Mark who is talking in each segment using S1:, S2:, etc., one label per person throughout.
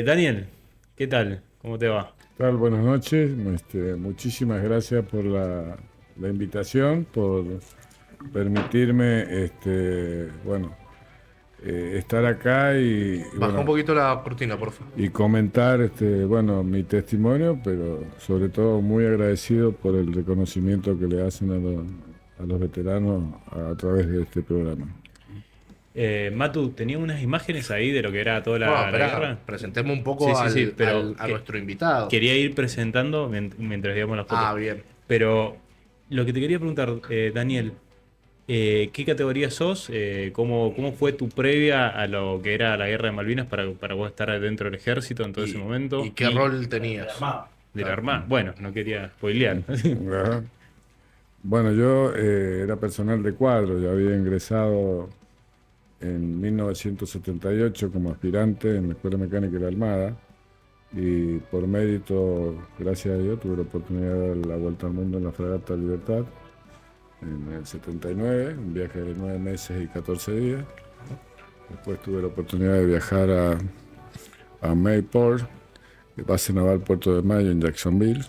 S1: Daniel, ¿qué tal? ¿Cómo te va?
S2: Tal, buenas noches. Muchísimas gracias por la invitación, por permitirme, estar acá
S3: Baja un poquito la cortina, por favor.
S2: y comentar, mi testimonio, pero sobre todo muy agradecido por el reconocimiento que le hacen a los veteranos a través de este programa.
S1: Matu, tenía unas imágenes ahí de lo que era toda
S3: No,
S1: la
S3: espera,
S1: guerra.
S3: presentemos un poco
S1: Sí, pero
S3: a nuestro invitado.
S1: quería ir presentando mientras veíamos las fotos.
S3: Ah, bien.
S1: Pero lo que te quería preguntar, Daniel, ¿qué categoría sos? ¿Cómo fue tu previa a lo que era la guerra de Malvinas para vos estar dentro del ejército en todo ese momento?
S3: ¿Y qué rol tenías?
S1: De la Armada. Bueno, no quería spoilear.
S2: Ajá. Bueno, yo era personal de cuadro, ya había ingresado en 1978 como aspirante en la Escuela Mecánica de la Armada y por mérito, gracias a Dios, tuve la oportunidad de dar la vuelta al mundo en la Fragata Libertad en el 79, un viaje de 9 meses y 14 días. Después tuve la oportunidad de viajar a Mayport, base naval Puerto de Mayo en Jacksonville,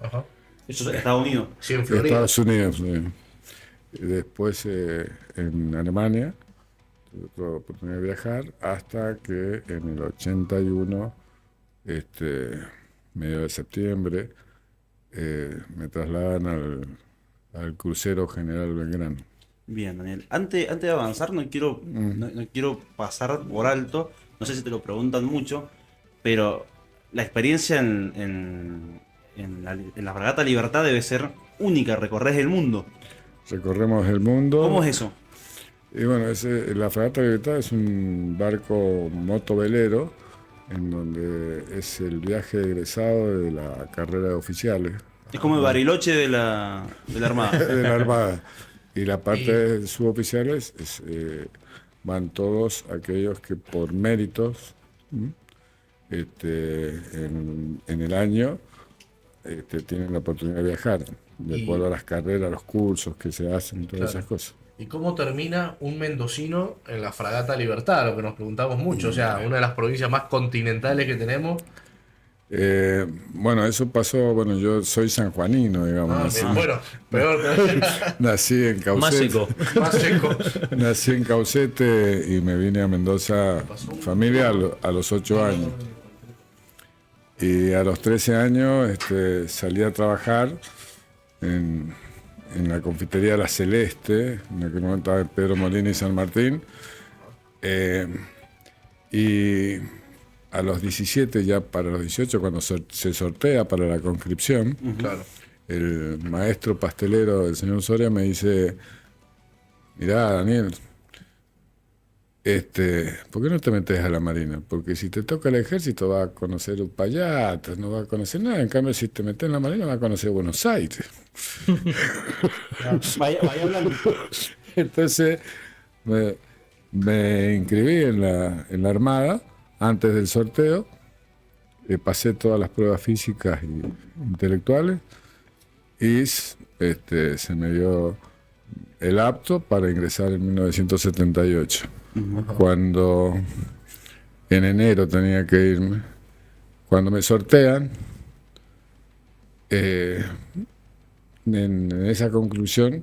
S3: Ajá.
S4: Eso es Estados Unidos.
S3: Sí, en Florida.
S2: Estados Unidos. Sí. Y después en Alemania tuve otra oportunidad de viajar hasta que en el 81, medio de septiembre, me trasladan al crucero General Belgrano.
S4: Bien, Daniel. Antes de avanzar, no quiero pasar por alto, no sé si te lo preguntan mucho, pero la experiencia en la Fragata Libertad debe ser única, recorres el mundo.
S2: Recorremos el mundo.
S4: ¿Cómo es eso?
S2: Y bueno, la Fragata Libertad es un barco motovelero en donde es el viaje egresado de la carrera de oficiales
S4: Es como el Bariloche de la Armada.
S2: de la Armada. Y la parte de suboficiales van todos aquellos que por méritos ¿m? En el año tienen la oportunidad de viajar, de acuerdo a las carreras, los cursos que se hacen, todas esas cosas.
S3: ¿Y cómo termina un mendocino en la Fragata Libertad? Lo que nos preguntamos mucho. O sea, una de las provincias más continentales que tenemos.
S2: Bueno, eso pasó, bueno, yo soy sanjuanino, digamos.
S3: Bien. Bueno, peor.
S2: Nací en Caucete.
S1: Más seco.
S3: Más seco.
S2: Nací en Caucete y me vine a Mendoza, familia, a los 8 años. Y a los 13 años salí a trabajar en la confitería La Celeste, en aquel momento estaba en Pedro Molina y San Martín. Y a los 17, ya para los 18, cuando se sortea para la conscripción,
S3: Claro.
S2: el maestro pastelero del señor Soria me dice: mirá, Daniel, ¿por qué no te metes a la Marina? Porque si te toca el ejército vas a conocer Upayatas, no vas a conocer nada. En cambio, si te metes en la Marina vas a conocer Buenos Aires.
S4: Vaya hablando.
S2: Entonces me inscribí en la Armada antes del sorteo. Pasé todas las pruebas físicas y intelectuales y se me dio el apto para ingresar en 1978. Cuando en enero tenía que irme, cuando me sortean, en esa conclusión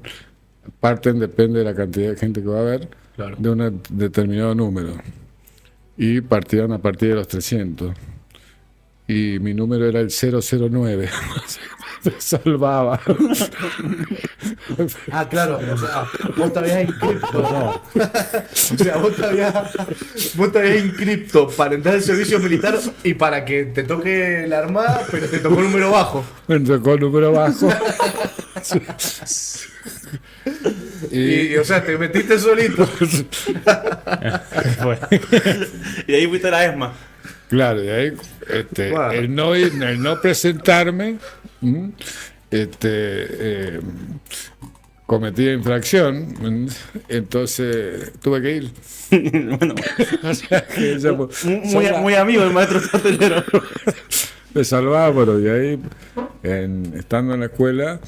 S2: depende de la cantidad de gente que va a haber,
S3: Claro.
S2: de un determinado número. Y partían a partir de los 300. Y mi número era el 009. Me salvaba.
S3: Ah, claro, o sea, vos te habías inscripto, no. O sea, vos te habías inscripto para entrar al servicio militar y para que te toque la armada, pero te tocó el número bajo.
S2: Me tocó el número bajo.
S3: Y, o sea, te metiste solito.
S4: Y de ahí fuiste a la ESMA.
S2: Claro, y ahí
S3: Bueno.
S2: el no presentarme, cometí infracción, entonces tuve que ir.
S4: Bueno,
S2: O sea, que ella
S4: muy amigo el maestro pastelero.
S2: me salvaba, pero de ahí, estando en la escuela,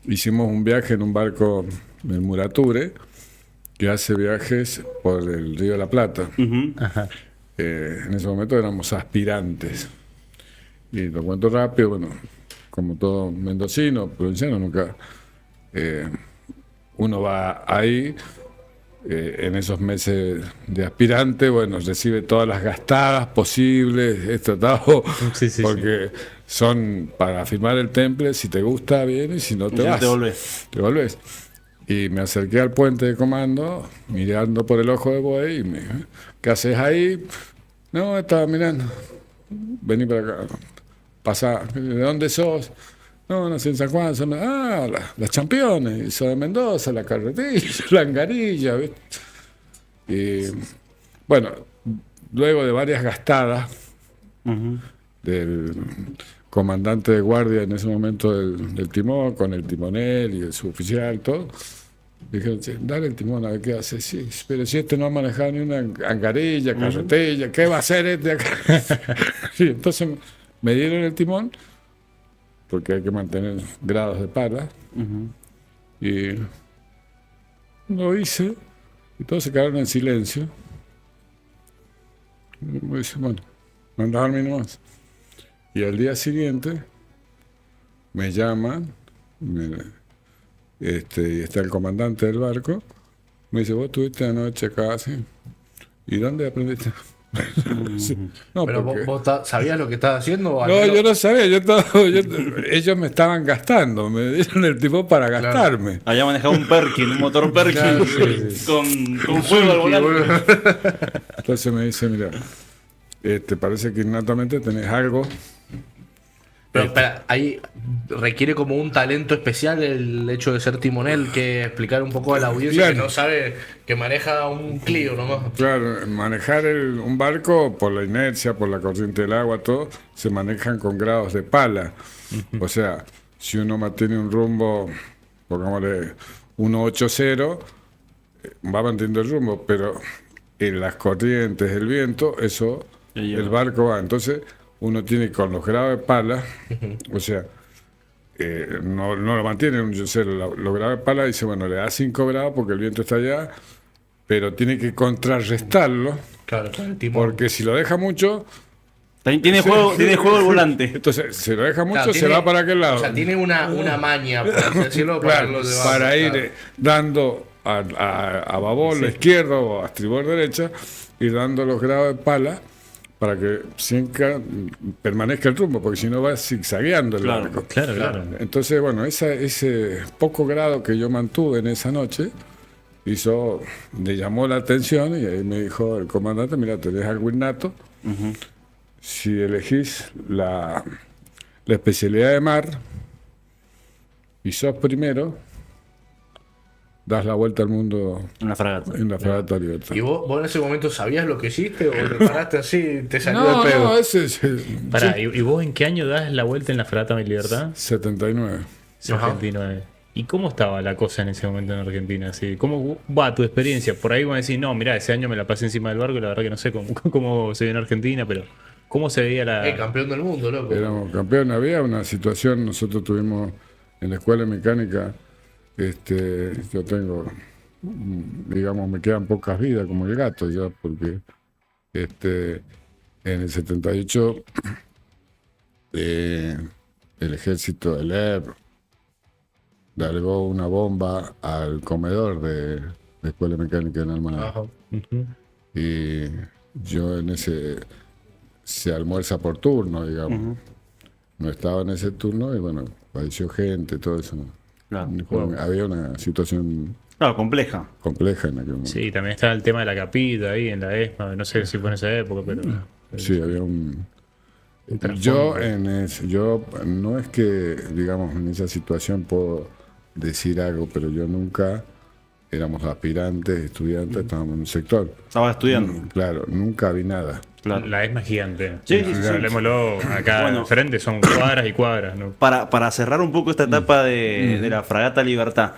S2: hicimos un viaje en un barco del Murature, que hace viajes por el Río de la Plata. En ese momento éramos aspirantes. Y lo cuento rápido, bueno, como todo mendocino, provinciano, nunca uno va ahí. En esos meses de aspirante, bueno, recibe todas las gastadas posibles, es tratado,
S1: Sí.
S2: porque son para firmar el temple, si te gusta bien y si no te
S4: Y si no
S2: vas.
S4: te volvés.
S2: Te volvés. Y me acerqué al puente de comando, mirando por el ojo de buey, y me dijo, ¿qué haces ahí? No, estaba mirando. Vení para acá. Pasá. ¿De dónde sos? No, nací en San Juan. Las Championes. Soy de Mendoza, la Carretilla, la Angarilla. ¿Viste? Y bueno, luego de varias gastadas
S4: Ujú.
S2: del comandante de guardia en ese momento del timón, con el timonel y el suboficial, todo, dijeron, "Che, dale el timón a ver qué hace". Sí, pero si este no ha manejado ni una angarilla, carretilla, ¿qué va a hacer este acá? Sí, entonces me dieron el timón, porque hay que mantener grados de pala,
S4: Ujú.
S2: y lo hice, y todos se quedaron en silencio. Y me dice, bueno, manda a dormir nomás. Y al día siguiente me llaman, y está el comandante del barco, me dice, vos estuviste anoche acá, ¿sí? ¿Y dónde aprendiste? Sí. No,
S3: Pero
S2: porque-
S3: vos sabías lo que estabas haciendo o al
S2: no,
S3: menos-
S2: yo no sabía, ellos me estaban gastando, me dieron el tipo para gastarme.
S4: Había manejado un Perkin, un motor Perkin
S3: Claro,
S4: con fuego al volante.
S2: Entonces me dice, mira, parece que innatamente tenés algo.
S3: Pero espera, ahí requiere como un talento especial el hecho de ser timonel, que explicar un poco a la audiencia
S2: Claro.
S3: que no sabe, que maneja un Clio nomás.
S2: Claro, manejar un barco por la inercia, por la corriente del agua, todo, se manejan con grados de pala. O sea, si uno mantiene un rumbo, pongámosle 180, va manteniendo el rumbo, pero en las corrientes, el viento, eso,
S4: Ya lleva.
S2: el barco va. Entonces, uno tiene con los grados de pala, o sea, no lo mantiene un 180, los grados de pala dice, bueno, le da 5 grados porque el viento está allá, pero tiene que contrarrestarlo,
S3: Claro, el timón.
S2: porque si lo deja mucho,
S4: Tiene juego el volante.
S2: entonces si lo deja mucho,
S3: Claro,
S2: se
S3: tiene-
S2: va para aquel lado.
S3: O sea, tiene una maña, por así decirlo, para,
S2: Claro,
S3: irlo llevando,
S2: para ir
S3: claro.
S2: dando a babor la izquierda o a estribor derecha, y dando los grados de pala para que siempre permanezca el rumbo, porque si no va zigzagueando el
S4: Claro,
S2: barco.
S1: Claro.
S2: Entonces, bueno, ese poco grado que yo mantuve en esa noche le llamó la atención, y ahí me dijo el comandante, mira, tenés algo innato, si elegís la especialidad de mar y sos primero, das la vuelta al mundo
S4: En la fragata.
S2: en la fragata Libertad.
S3: ¿Y vos en ese momento sabías lo que hiciste o te paraste así y te salió
S2: No,
S3: de pedo?
S2: no, ese es
S1: Pará, ¿y vos en qué año das la vuelta en la fragata Mi Libertad?
S2: 79.
S1: 79. ¿Y cómo estaba la cosa en ese momento en Argentina? Así, ¿cómo va tu experiencia? Por ahí vos decís, no, mirá, ese año me la pasé encima del barco y la verdad que no sé cómo se ve en Argentina, pero ¿cómo se veía la...?
S3: Campeón del mundo, loco.
S2: Éramos campeones. Había una situación, nosotros tuvimos en la escuela mecánica, yo tengo, digamos, me quedan pocas vidas como el gato ya, porque en el 78 el ejército del ERP largó una bomba al comedor de la escuela mecánica en Almanada.
S3: Ajá.
S1: Ujú.
S2: Y yo se almuerza por turno, digamos. No estaba en ese turno y bueno, falleció gente, todo eso.
S4: Claro.
S2: Había una situación
S4: Claro, compleja.
S2: compleja en aquel momento.
S1: Sí, también estaba el tema de la capita ahí en la ESMA, no sé si fue en esa época, pero...
S2: Sí, había un...
S1: trasfondo.
S2: Yo no es que, digamos, en esa situación puedo decir algo, pero yo nunca éramos aspirantes, estudiantes, estábamos en un sector.
S4: Estaba estudiando.
S2: Claro, nunca vi nada.
S4: Claro.
S1: La ESMA es gigante.
S4: Sí, sí, sí.
S1: Hablemoslo, acá
S4: Bueno.
S1: enfrente son cuadras y cuadras, ¿no?
S4: Para cerrar un poco esta etapa de la fragata Libertad,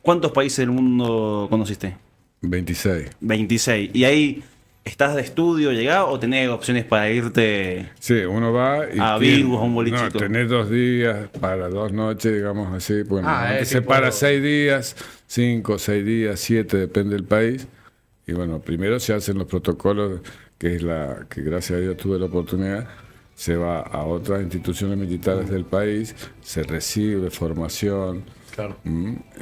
S4: ¿cuántos países del mundo conociste?
S2: 26.
S4: 26. ¿Y ahí estás de estudio, llegado o tenés opciones para irte?
S2: Sí, uno va y
S4: A
S2: tiene-
S4: Virgus, a un bolichito.
S2: No, tenés 2 días para 2 noches, digamos así. Bueno, se
S3: tipo-
S2: para 6 días, 5, 6 días, 7, depende del país. Y bueno, primero se hacen los protocolos que es la que gracias a Dios tuve la oportunidad, se va a otras instituciones militares del país, se recibe formación
S3: Claro.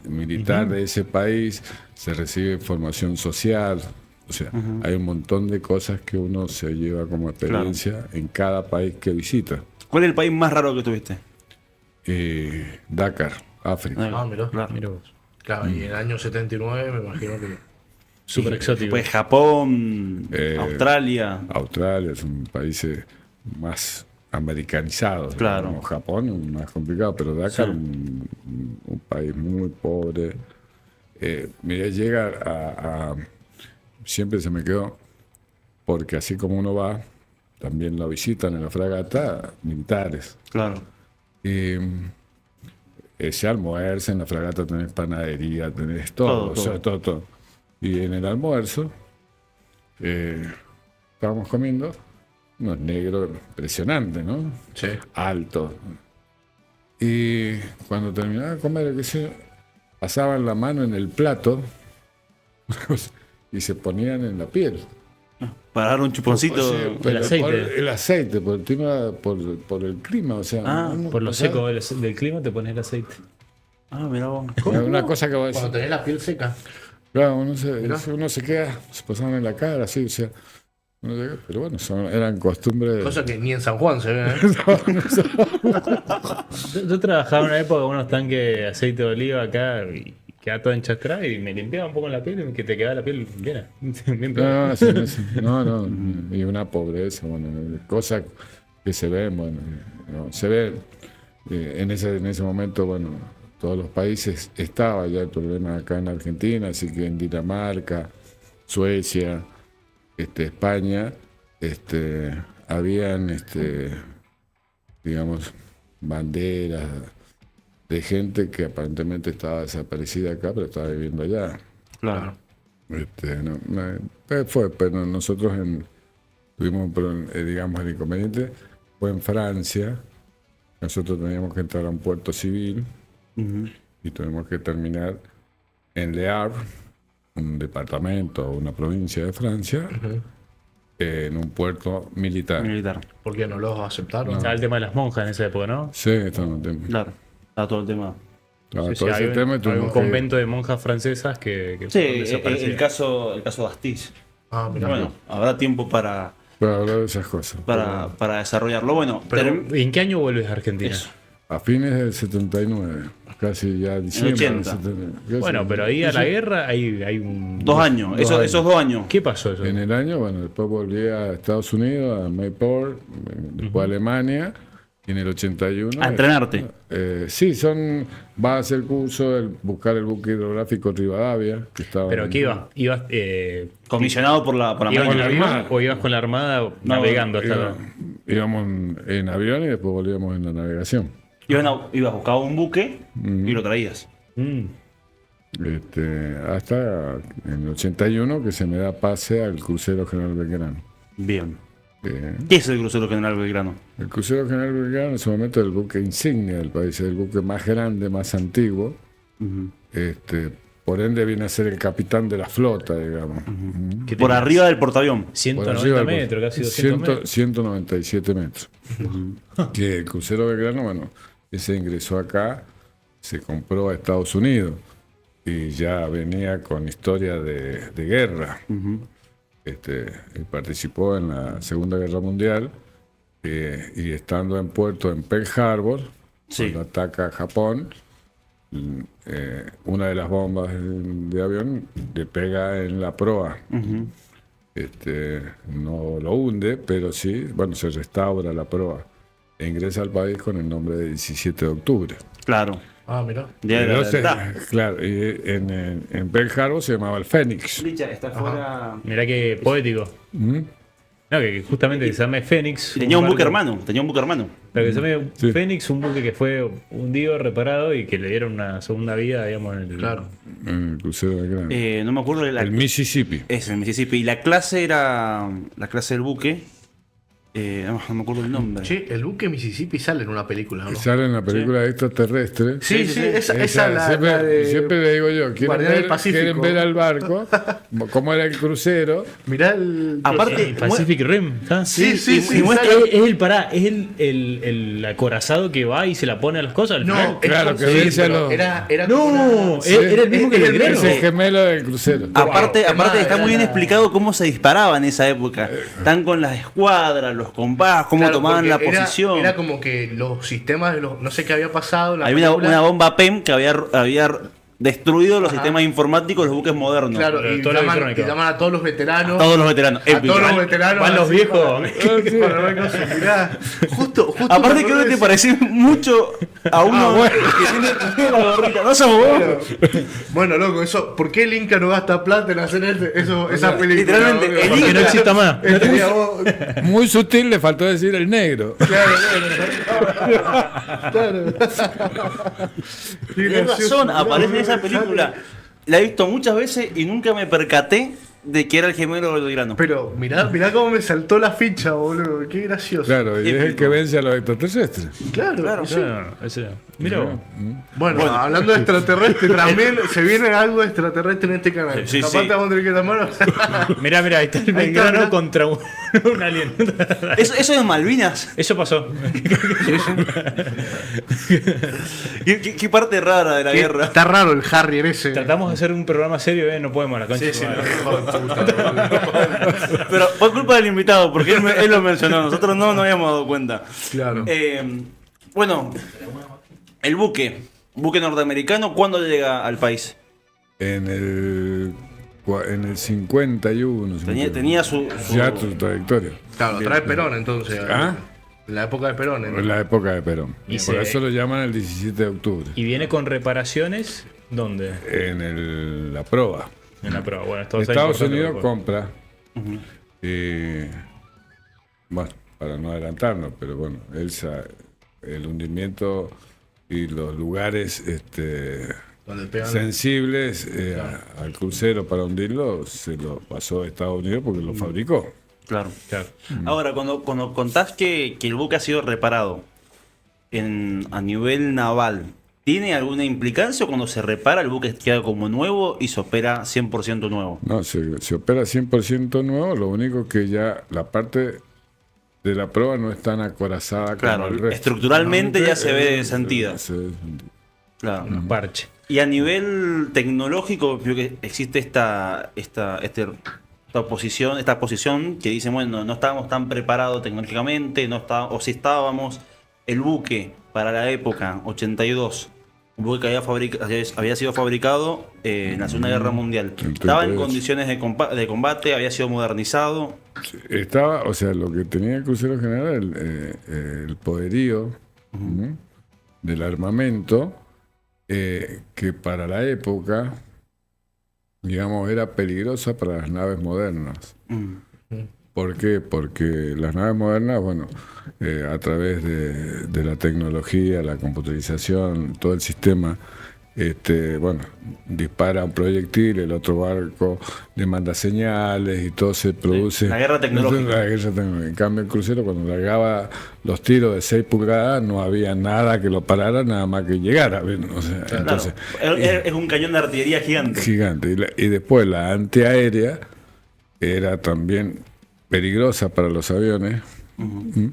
S2: militar de ese país, se recibe formación social, o sea, hay un montón de cosas que uno se lleva como experiencia en cada país que visita.
S4: ¿Cuál es el país más raro que tuviste?
S2: Dakar, África.
S3: Ah, mirá.
S4: Claro.
S1: Mira vos.
S3: Claro, y en el año 79 me imagino que...
S1: Súper exótico.
S4: Pues Japón, Australia.
S2: Australia son países más americanizados.
S4: Claro.
S2: Como Japón es más complicado, pero Dakar
S4: Sí.
S2: un país muy pobre. Mira, llega siempre se me quedó, porque así como uno va, también lo visitan en la fragata militares.
S4: Claro.
S2: Y se almuerza, en la fragata tenés panadería, tenés todo,
S4: Todo,
S2: o sea, todo. Y en el almuerzo estábamos comiendo unos negros impresionantes, ¿no?
S3: Sí.
S2: Altos. Y cuando terminaba de comer, qué sé yo, pasaban la mano en el plato y se ponían en la piel.
S4: Para dar un chuponcito.
S2: O sea, pero
S1: aceite.
S2: por el aceite, por el clima, o sea.
S4: Ah,
S1: Por lo
S2: o sea,
S1: seco del clima te pones el aceite.
S4: Mira vos.
S2: es una cosa que vos decís.
S3: Cuando tenés la piel seca.
S2: Claro,
S3: Mirá.
S2: uno se queda, se pasaban en la cara, así, o sea. Pero bueno, eran costumbres.
S3: Cosa que ni en San Juan se ve, ¿eh?
S1: Yo trabajaba en una época con unos tanques de aceite de oliva acá y quedaba todo enchastrado y me limpiaba un poco la piel y que te quedaba la piel bien. Bien
S2: No, no, y una pobreza, bueno, cosas que se ven, bueno, no, se ve en ese momento, bueno, todos los países estaba ya el problema acá en Argentina, así que en Dinamarca, Suecia, España, habían, digamos, banderas de gente que aparentemente estaba desaparecida acá, pero estaba viviendo allá.
S4: Claro.
S2: Pero nosotros tuvimos, digamos, el inconveniente, fue en Francia, nosotros teníamos que entrar a un puerto civil y tuvimos que terminar en Le Havre, un departamento o una provincia de Francia, en un puerto militar.
S4: Militar.
S3: ¿Por qué no los aceptaron?
S1: Estaba el tema de las monjas en esa época, ¿no?
S2: Sí, estaba
S4: Claro. Está todo el tema.
S1: Sí,
S2: todo ese
S1: hay
S2: tema y
S1: un
S2: tuvimos que-
S1: convento de monjas francesas que
S4: Sí,
S1: fueron
S4: el
S1: desaparecidas.
S4: caso de Astiz.
S3: Ah, mira.
S4: Bueno, habrá tiempo para
S2: hablar de esas cosas.
S4: desarrollarlo. Bueno,
S1: Pero, ¿y en qué año vuelves a Argentina?
S4: Eso.
S2: A fines del 79, casi ya diciembre.
S4: 80.
S2: del 79.
S1: Bueno, pero ahí a la guerra hay un...
S4: 2 años.
S2: Dos
S4: Esos
S2: años.
S4: 2 años.
S1: ¿Qué pasó eso?
S2: En el año, bueno, después volví a Estados Unidos, a Mayport, después a Alemania, y en el 81...
S4: A entrenarte.
S2: Sí, va a hacer curso, buscar el buque hidrográfico Rivadavia, que estaba...
S1: ¿Pero qué ibas?
S4: Comisionado por la
S1: ¿Ibas
S4: Marina.
S1: en avión
S2: Armada.
S1: o ibas con la Armada navegando hasta
S2: Íbamos en avión y después volvíamos en la navegación.
S4: Ibas a buscar un buque y lo traías.
S1: Mm.
S2: Hasta en el 81 que se me da pase al crucero General Belgrano.
S4: Bien.
S2: Eh,
S4: ¿Qué es el crucero General Belgrano?
S2: El crucero General Belgrano en ese momento es el buque insignia del país, es el buque más grande, más antiguo. Por ende viene a ser el capitán de la flota, digamos.
S1: ¿Qué
S4: Por
S1: tenías?
S4: arriba del portaavión.
S2: Por
S1: 190
S2: arriba del
S1: metros, casi 200 metros.
S2: 197 metros. Que el crucero Belgrano, bueno, ese ingresó acá, se compró a Estados Unidos y ya venía con historia de guerra. Él participó en la Segunda Guerra Mundial y estando en puerto en Pearl Harbor,
S4: Sí.
S2: cuando ataca a Japón, una de las bombas de avión le pega en la proa. No lo hunde, pero sí, bueno, se restaura la proa e ingresa al país con el nombre de 17 de octubre.
S4: Claro.
S3: Ah, mira.
S4: Día de la
S2: Entonces,
S4: Libertad.
S2: claro, y en Pearl Harbor se llamaba el Fénix.
S4: Licha, está fuera.
S1: Mirá qué poético. No, que justamente que se llame Fénix.
S4: Y tenía un buque
S1: barco-
S4: hermano. Tenía un buque hermano.
S1: Pero que se llame
S2: Sí.
S1: Fénix, un buque que fue hundido, reparado y que le dieron una segunda vida, digamos, en el...
S3: Claro.
S2: En el crucero de Gran.
S4: No me acuerdo de la.
S2: El Mississippi.
S4: Es el Mississippi. Y la clase era. La clase del buque. No me acuerdo el nombre.
S3: Che, el buque Mississippi sale en una película, ¿no?
S2: Sale en la película extraterrestre.
S3: Sí,
S4: Sí,
S3: sí,
S4: sí,
S3: esa la
S2: siempre,
S3: de
S2: siempre le digo yo,
S3: Guardián del Pacífico.
S2: quieren ver al barco cómo era el crucero.
S3: Mirá el.
S4: Aparte,
S1: Pacific Rim. ¿está?
S3: Sí, sí, sí.
S1: Y muestra-
S3: sale-
S1: es el pará, es el acorazado que va y se la pone a las cosas al final.
S3: No,
S2: Claro, que
S3: sí,
S2: vence a
S3: pero
S2: los-
S3: era como
S1: No,
S3: una-
S1: era el mismo que
S3: es
S1: el
S3: el
S1: grano.
S2: Es el gemelo del crucero.
S4: Aparte,
S3: Es más,
S4: está muy bien
S3: era-
S4: explicado cómo se disparaba en esa época. Están con las escuadras, los compás, cómo
S3: Claro,
S4: tomaban la
S3: porque
S4: posición.
S3: Era como que los sistemas de los. No sé qué había pasado. En la
S4: Había
S3: película.
S4: una bomba PEM que había destruido los sistemas informáticos de los buques modernos.
S3: Claro,
S1: Pero
S3: y
S1: toda la
S3: llaman,
S1: electrónica.
S3: y llaman a todos los veteranos.
S4: Todos los veteranos.
S3: A
S4: Épico.
S3: todos los veteranos.
S1: van los
S3: así
S1: viejos.
S3: para ver cosas. Mirá, justo
S4: Aparte
S3: me
S4: creo
S3: acordé
S4: que te
S3: de
S4: pareció mucho a uno
S2: bueno.
S4: que tiene la gorrita. No somos vos.
S3: eso. Bueno, loco, eso. ¿Por qué el Inca no gasta plata en hacer esa película?
S4: literalmente,
S3: boludo?
S4: el
S1: Porque no exista más.
S3: Tenía vos-
S2: Muy sutil, le faltó decir el negro.
S3: Claro. Qué
S4: Tienes
S3: gracioso,
S4: razón,
S3: mirá,
S4: aparece en
S3: boludo,
S4: esa película. La he visto muchas veces y nunca me percaté de que era el gemelo del grano.
S3: Pero mirá cómo me saltó la ficha, boludo. Qué gracioso.
S2: Claro, y es el
S4: Épico.
S2: que vence a los extraterrestres.
S3: Claro,
S4: Claro.
S3: sí.
S1: Claro, mira vos.
S3: Bueno, hablando de extraterrestre, también se viene algo extraterrestre en este canal.
S4: Sí,
S3: Capaz
S4: sí.
S3: te vamos a tener que tomar.
S1: Mirá, ahí está el
S3: Ahí está,
S1: Belgrano
S3: mirá.
S1: contra un alien.
S4: Eso es Malvinas.
S1: Eso pasó.
S4: ¿Qué parte rara de la guerra?
S3: Está raro el Harrier ese.
S1: Tratamos de hacer un programa serio, no podemos la concha.
S3: Sí, sí,
S1: de su
S3: no,
S1: madre.
S3: hijo de puta, boludo.
S4: Pero fue culpa del invitado, porque él lo mencionó. Nosotros no nos habíamos dado cuenta.
S3: Claro.
S4: Bueno, el buque norteamericano, ¿cuándo llega al país?
S2: En el 51.
S4: Tenía su-
S2: Ya su trayectoria.
S3: Claro, trae Perón entonces.
S2: ¿Ah?
S3: En la época de Perón.
S2: En la época de Perón.
S1: Y
S2: Por
S1: se-
S2: eso lo llaman el 17 de octubre.
S1: Y viene con reparaciones, ¿dónde?
S2: La proa.
S1: En la prueba. Bueno, esto es
S2: Estados
S1: importante,
S2: Unidos
S1: por-
S2: compra. Bueno, para no adelantarnos, pero bueno, el hundimiento y los lugares
S3: Donde pegan.
S2: sensibles al crucero para hundirlo se lo pasó a Estados Unidos porque lo fabricó.
S4: Claro.
S1: Claro.
S4: Ahora, cuando contás que el buque ha sido reparado a nivel naval, ¿tiene alguna implicancia o cuando se repara el buque queda como nuevo y se opera 100% nuevo?
S2: No, se opera 100% nuevo, lo único que ya la parte de la prueba no es tan acorazada
S4: Claro,
S2: como el resto.
S4: estructuralmente ya se ve sentida.
S2: Se ve sentida.
S4: Claro.
S1: Un parche.
S4: Y a nivel tecnológico, creo que existe esta posición que dice, bueno, no estábamos tan preparados tecnológicamente, o si estábamos, el buque para la época, 82, un buque que había sido fabricado en la Segunda Guerra Mundial. Estaba en
S2: 38.
S4: condiciones de combate, había sido modernizado.
S2: Estaba, o sea, lo que tenía el crucero general, el poderío ¿no? del armamento, que para la época, digamos, era peligrosa para las naves modernas. ¿Por qué? Porque las naves modernas, bueno, a través de la tecnología, la computarización, todo el sistema, bueno, dispara un proyectil, el otro barco le manda señales y todo se produce.
S4: la guerra tecnológica.
S2: Entonces, la guerra tecnológica. En cambio, el crucero, cuando largaba los tiros de 6 pulgadas, no había nada que lo parara, nada más que llegara. O sea,
S4: Claro,
S2: entonces,
S4: es un cañón de artillería gigante.
S2: gigante. Y después la antiaérea era también peligrosa para los aviones. ¿Mm?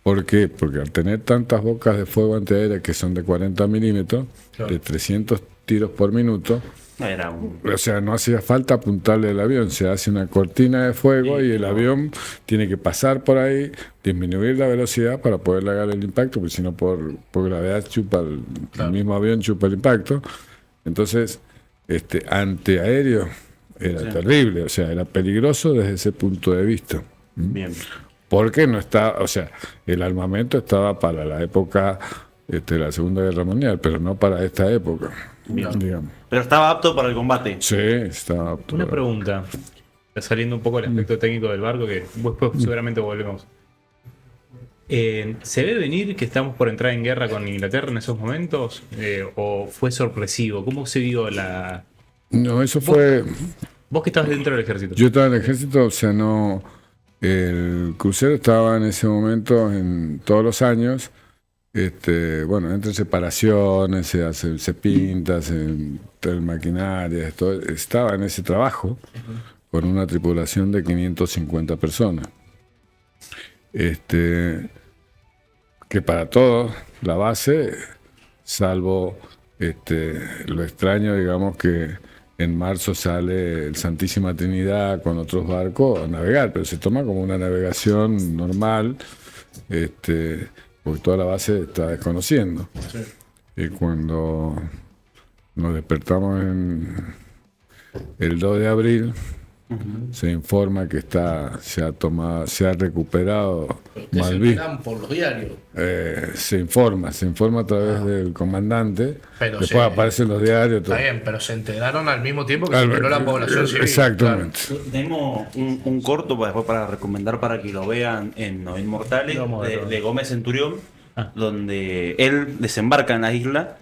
S2: ¿Por qué? Porque al tener tantas bocas de fuego antiaéreas que son de 40 milímetros, de 300 tiros por minuto,
S4: Era un-
S2: o sea, no hacía falta apuntarle al avión, se hace una cortina de fuego y el avión tiene que pasar por ahí, disminuir la velocidad para poder lograr el impacto, porque si no por gravedad chupa el mismo avión chupa el impacto. Entonces, antiaéreo era terrible, o sea, era peligroso desde ese punto de vista.
S4: Bien.
S2: Porque no está, o sea, el armamento estaba para la época de la Segunda Guerra Mundial, pero no para esta época, digamos.
S4: Pero estaba apto para el combate.
S2: Sí, estaba.
S1: Una pregunta. Está saliendo un poco del aspecto técnico del barco, que después seguramente volvemos. ¿Se ve venir que estamos por entrar en guerra con Inglaterra en esos momentos? ¿O fue sorpresivo? ¿Cómo se vio la...?
S2: No, eso fue.
S1: Vos que estabas dentro del ejército.
S2: Yo estaba en el ejército, o sea, no. El crucero estaba en ese momento, en todos los años, Bueno, entre separaciones, se pinta, el maquinaria, esto, estaba en ese trabajo con una tripulación de 550 personas. Que para todos la base, salvo lo extraño, digamos que en marzo sale el Santísima Trinidad con otros barcos a navegar, pero se toma como una navegación normal, porque toda la base está desconociendo.
S3: Sí.
S2: Y cuando nos despertamos en el 2 de abril, se informa que se ha recuperado
S3: Ustedes se
S2: Malvinas.
S3: enteran por los diarios.
S2: Se informa a través del comandante,
S3: Pero
S2: después
S3: se-
S2: aparecen los diarios. Todo.
S3: Está bien, pero se enteraron al mismo tiempo que se enteró la población civil.
S2: Exactamente.
S4: Tenemos un corto después para recomendar para que lo vean en Los Inmortales
S3: Vamos a verlo.
S4: de Gómez Centurión, donde él desembarca en la isla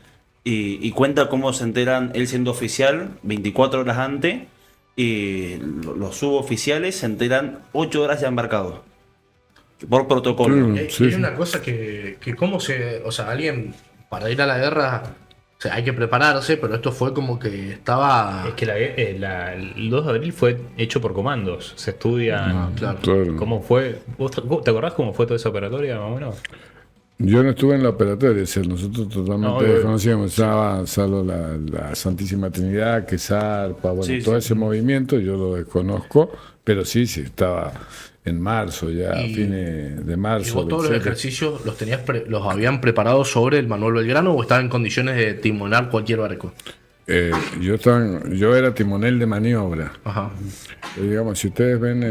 S4: y cuenta cómo se enteran, él siendo oficial 24 horas antes, y los suboficiales se enteran 8 horas ya embarcados. Por protocolo.
S2: Mm.
S3: Y hay,
S2: Sí,
S3: y hay
S2: sí.
S3: una cosa que cómo se... O sea, alguien para ir a la guerra, o sea, hay que prepararse, pero esto fue como que estaba...
S1: Es que el 2 de abril fue hecho por comandos. Se estudian
S3: Claro.
S2: Claro.
S1: cómo fue. ¿Te acordás cómo fue toda esa operatoria, más o menos?
S2: Yo no estuve en la operatoria, nosotros totalmente
S1: No,
S2: desconocíamos. Estaba salvo la Santísima Trinidad, que zarpa, bueno,
S4: Sí,
S2: todo
S4: sí.
S2: ese movimiento yo lo desconozco, pero sí, estaba en marzo, ya
S3: Y-
S2: fines de
S3: ¿Y
S2: marzo.
S3: vos todos los
S2: 27.
S3: ejercicios los habían preparado sobre el Manuel Belgrano o estaban en condiciones de timonar cualquier barco?
S2: Yo era timonel de maniobra.
S3: Ajá.
S2: Digamos, si ustedes ven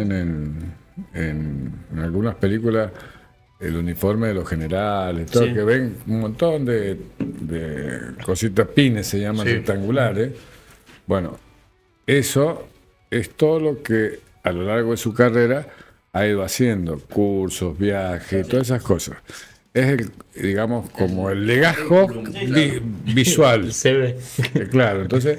S2: en algunas películas el uniforme de los generales, todo,
S4: Sí.
S2: que ven un montón de cositas, pines se llaman,
S3: Sí.
S2: rectangulares. Bueno, eso es todo lo que a lo largo de su carrera ha ido haciendo, cursos, viajes, todas esas cosas. Es, digamos, como el legajo visual.
S1: Se ve.
S2: Claro, entonces,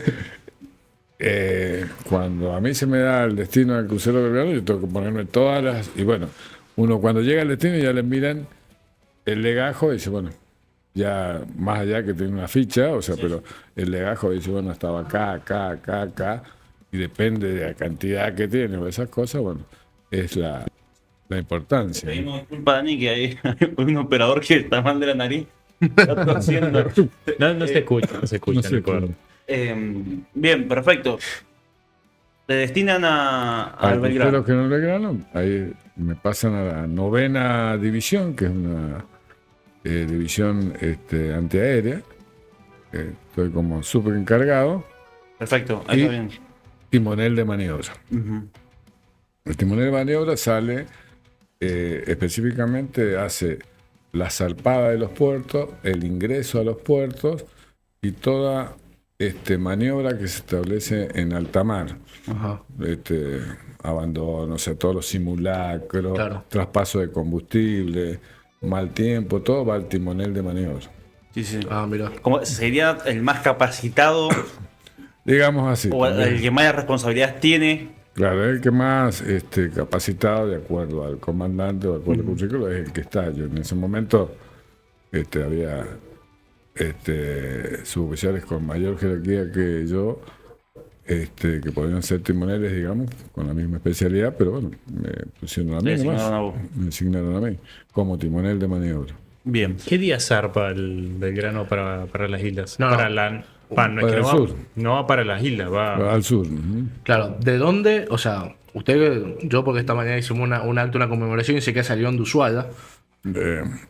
S2: cuando a mí se me da el destino del crucero Belgrano, yo tengo que ponerme todas las... Y bueno, uno cuando llega al destino ya le miran el legajo y dice, bueno, ya más allá que tiene una ficha, o sea, pero el legajo dice, bueno, estaba acá, acá, acá, acá, y depende de la cantidad que tiene o esas cosas, bueno, es la importancia. ¿no?
S4: Pedimos disculpas, Dani, que hay un operador que está mal de la nariz. Está tosiendo.
S1: No se escucha, no se escucha.
S2: No sé,
S1: recuerdo.
S4: Bien, perfecto. Te destinan al
S2: Al
S4: Belgrano.
S2: crucero que no Belgrano, ahí me pasan a la 9ª división, que es una división antiaérea. Estoy como súper encargado.
S4: Perfecto, ahí
S2: Y-
S4: está bien.
S2: Timonel de maniobra.
S4: Ujú.
S2: El timonel de maniobra sale, específicamente hace la zarpada de los puertos, el ingreso a los puertos y toda maniobra que se establece en alta mar.
S3: Ajá.
S2: Abandono, o sea, todos los simulacros,
S3: Claro.
S2: traspaso de combustible, mal tiempo, todo va al timonel de maniobra.
S4: Sí, sí.
S3: Ah, mira.
S4: Como sería el más capacitado
S2: Digamos así.
S4: o
S2: también.
S4: el que más responsabilidades tiene.
S2: Claro, el que más capacitado, de acuerdo al comandante o de acuerdo al currículo, es el que está. Yo en ese momento había suboficiales con mayor jerarquía que yo, que podían ser timoneles, digamos, con la misma especialidad, pero bueno, me pusieron a mí
S4: Le asignaron a
S2: nomás.
S4: vos.
S2: Me asignaron a mí, como timonel de maniobra.
S4: Bien.
S1: ¿Qué día zarpa el Belgrano para las islas?
S3: No,
S1: para
S3: no.
S1: la, no, es
S2: Para
S1: que
S2: el
S1: no,
S2: sur.
S1: no va para las islas, va.
S2: Al sur. Ujú.
S3: Claro, ¿de dónde? O sea, yo porque esta mañana hicimos un acto, una conmemoración y sé que salieron de Ushuaia.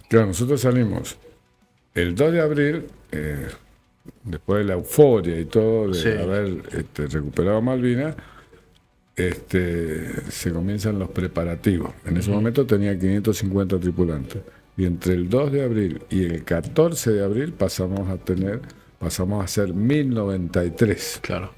S2: Claro, nosotros salimos el 2 de abril, después de la euforia y todo, de
S3: Sí.
S2: haber recuperado Malvinas, se comienzan los preparativos. En ese momento tenía 550 tripulantes. Y entre el 2 de abril y el 14 de abril pasamos a ser 1093
S3: Claro.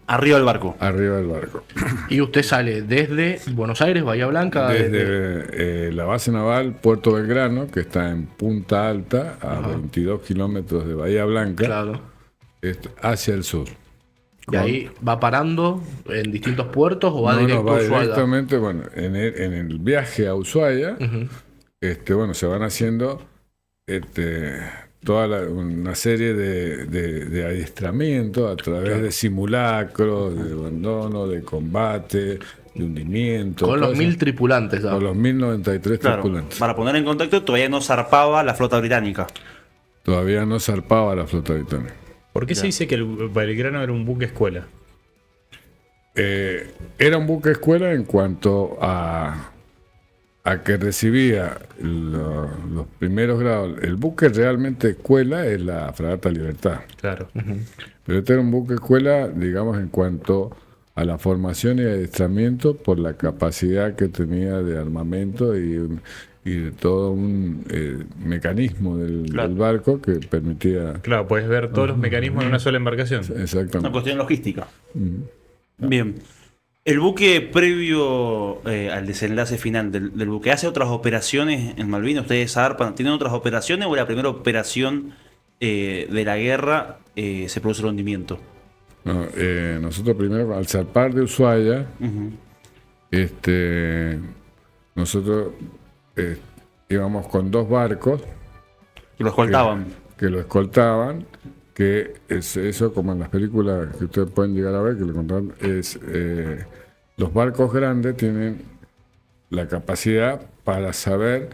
S4: Arriba del barco.
S2: arriba del barco.
S3: Y usted sale desde Buenos Aires, Bahía Blanca.
S2: Desde la base naval Puerto Belgrano, que está en Punta Alta, a 22 kilómetros de Bahía Blanca,
S3: Claro.
S2: hacia el sur.
S3: Y ahí va parando en distintos puertos o va
S2: No,
S3: directo
S2: va
S3: a Ushuaia.
S2: directamente, bueno, en el viaje a Ushuaia,
S3: Ujú.
S2: bueno, se van haciendo este, una serie de adiestramiento a través de simulacros, de abandono, de combate, de hundimiento.
S5: Con
S2: todo
S5: los
S2: eso.
S5: 1000 tripulantes.
S2: Con los 1093
S4: Claro,
S2: tripulantes.
S4: para poner en contexto, todavía no zarpaba la flota británica.
S2: Todavía no zarpaba la flota británica.
S1: ¿Por qué se dice que el Belgrano era un buque escuela?
S2: Era un buque escuela en cuanto a que recibía los primeros grados. El buque realmente escuela es la Fragata Libertad.
S1: Claro.
S2: Pero este era un buque escuela, digamos, en cuanto a la formación y adiestramiento por la capacidad que tenía de armamento y de todo un mecanismo del barco que permitía...
S1: Claro, puedes ver todos los mecanismos en una sola embarcación.
S4: Una
S2: Exactamente.
S4: cuestión logística. Bien. El buque previo al desenlace final del buque, ¿hace otras operaciones en Malvinas? ¿Ustedes zarpan? ¿Tienen otras operaciones o la primera operación de la guerra se produce el hundimiento?
S2: No, nosotros primero, al zarpar de Ushuaia,
S4: Ujú.
S2: nosotros íbamos con 2 barcos
S4: Que lo escoltaban.
S2: que lo escoltaban, que eso como en las películas que ustedes pueden llegar a ver, que lo contaron, los barcos grandes tienen la capacidad para saber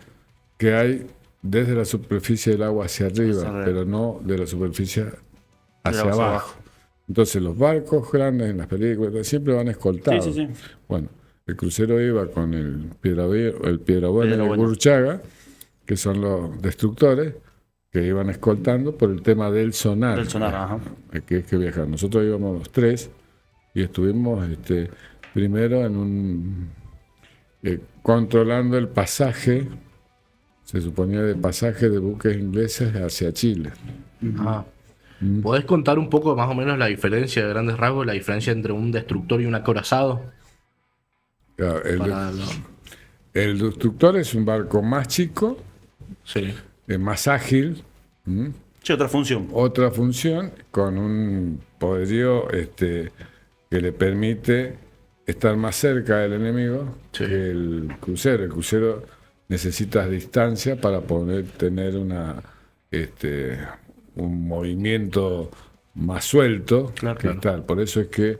S2: qué hay desde la superficie del agua hacia arriba,
S4: Hacia arriba.
S2: pero no de la superficie hacia
S4: agua hacia
S2: abajo. Entonces los barcos grandes en las películas siempre van escoltados.
S4: Sí, sí, sí.
S2: Bueno, el crucero iba con el Piedrabuena y el
S4: Piedrabuena.
S2: Burruchaga, que son los destructores, que iban escoltando por el tema del sonar.
S4: Del sonar, ajá.
S2: Que es que viajar. Nosotros íbamos los 3 y estuvimos primero en un controlando el pasaje, se suponía de pasaje de buques ingleses hacia Chile.
S5: Ah. ¿Podés contar un poco más o menos la diferencia, de grandes rasgos, la diferencia entre un destructor y un acorazado?
S2: Claro,
S5: Para
S2: el destructor es un barco más chico,
S5: Sí.
S2: más ágil,
S4: Sí, otra función.
S2: otra función, con un poderío que le permite estar más cerca del enemigo
S5: Sí.
S2: que el crucero. El crucero necesita distancia para poder tener un movimiento más suelto
S4: Claro,
S2: que
S4: claro.
S2: tal. Por eso es que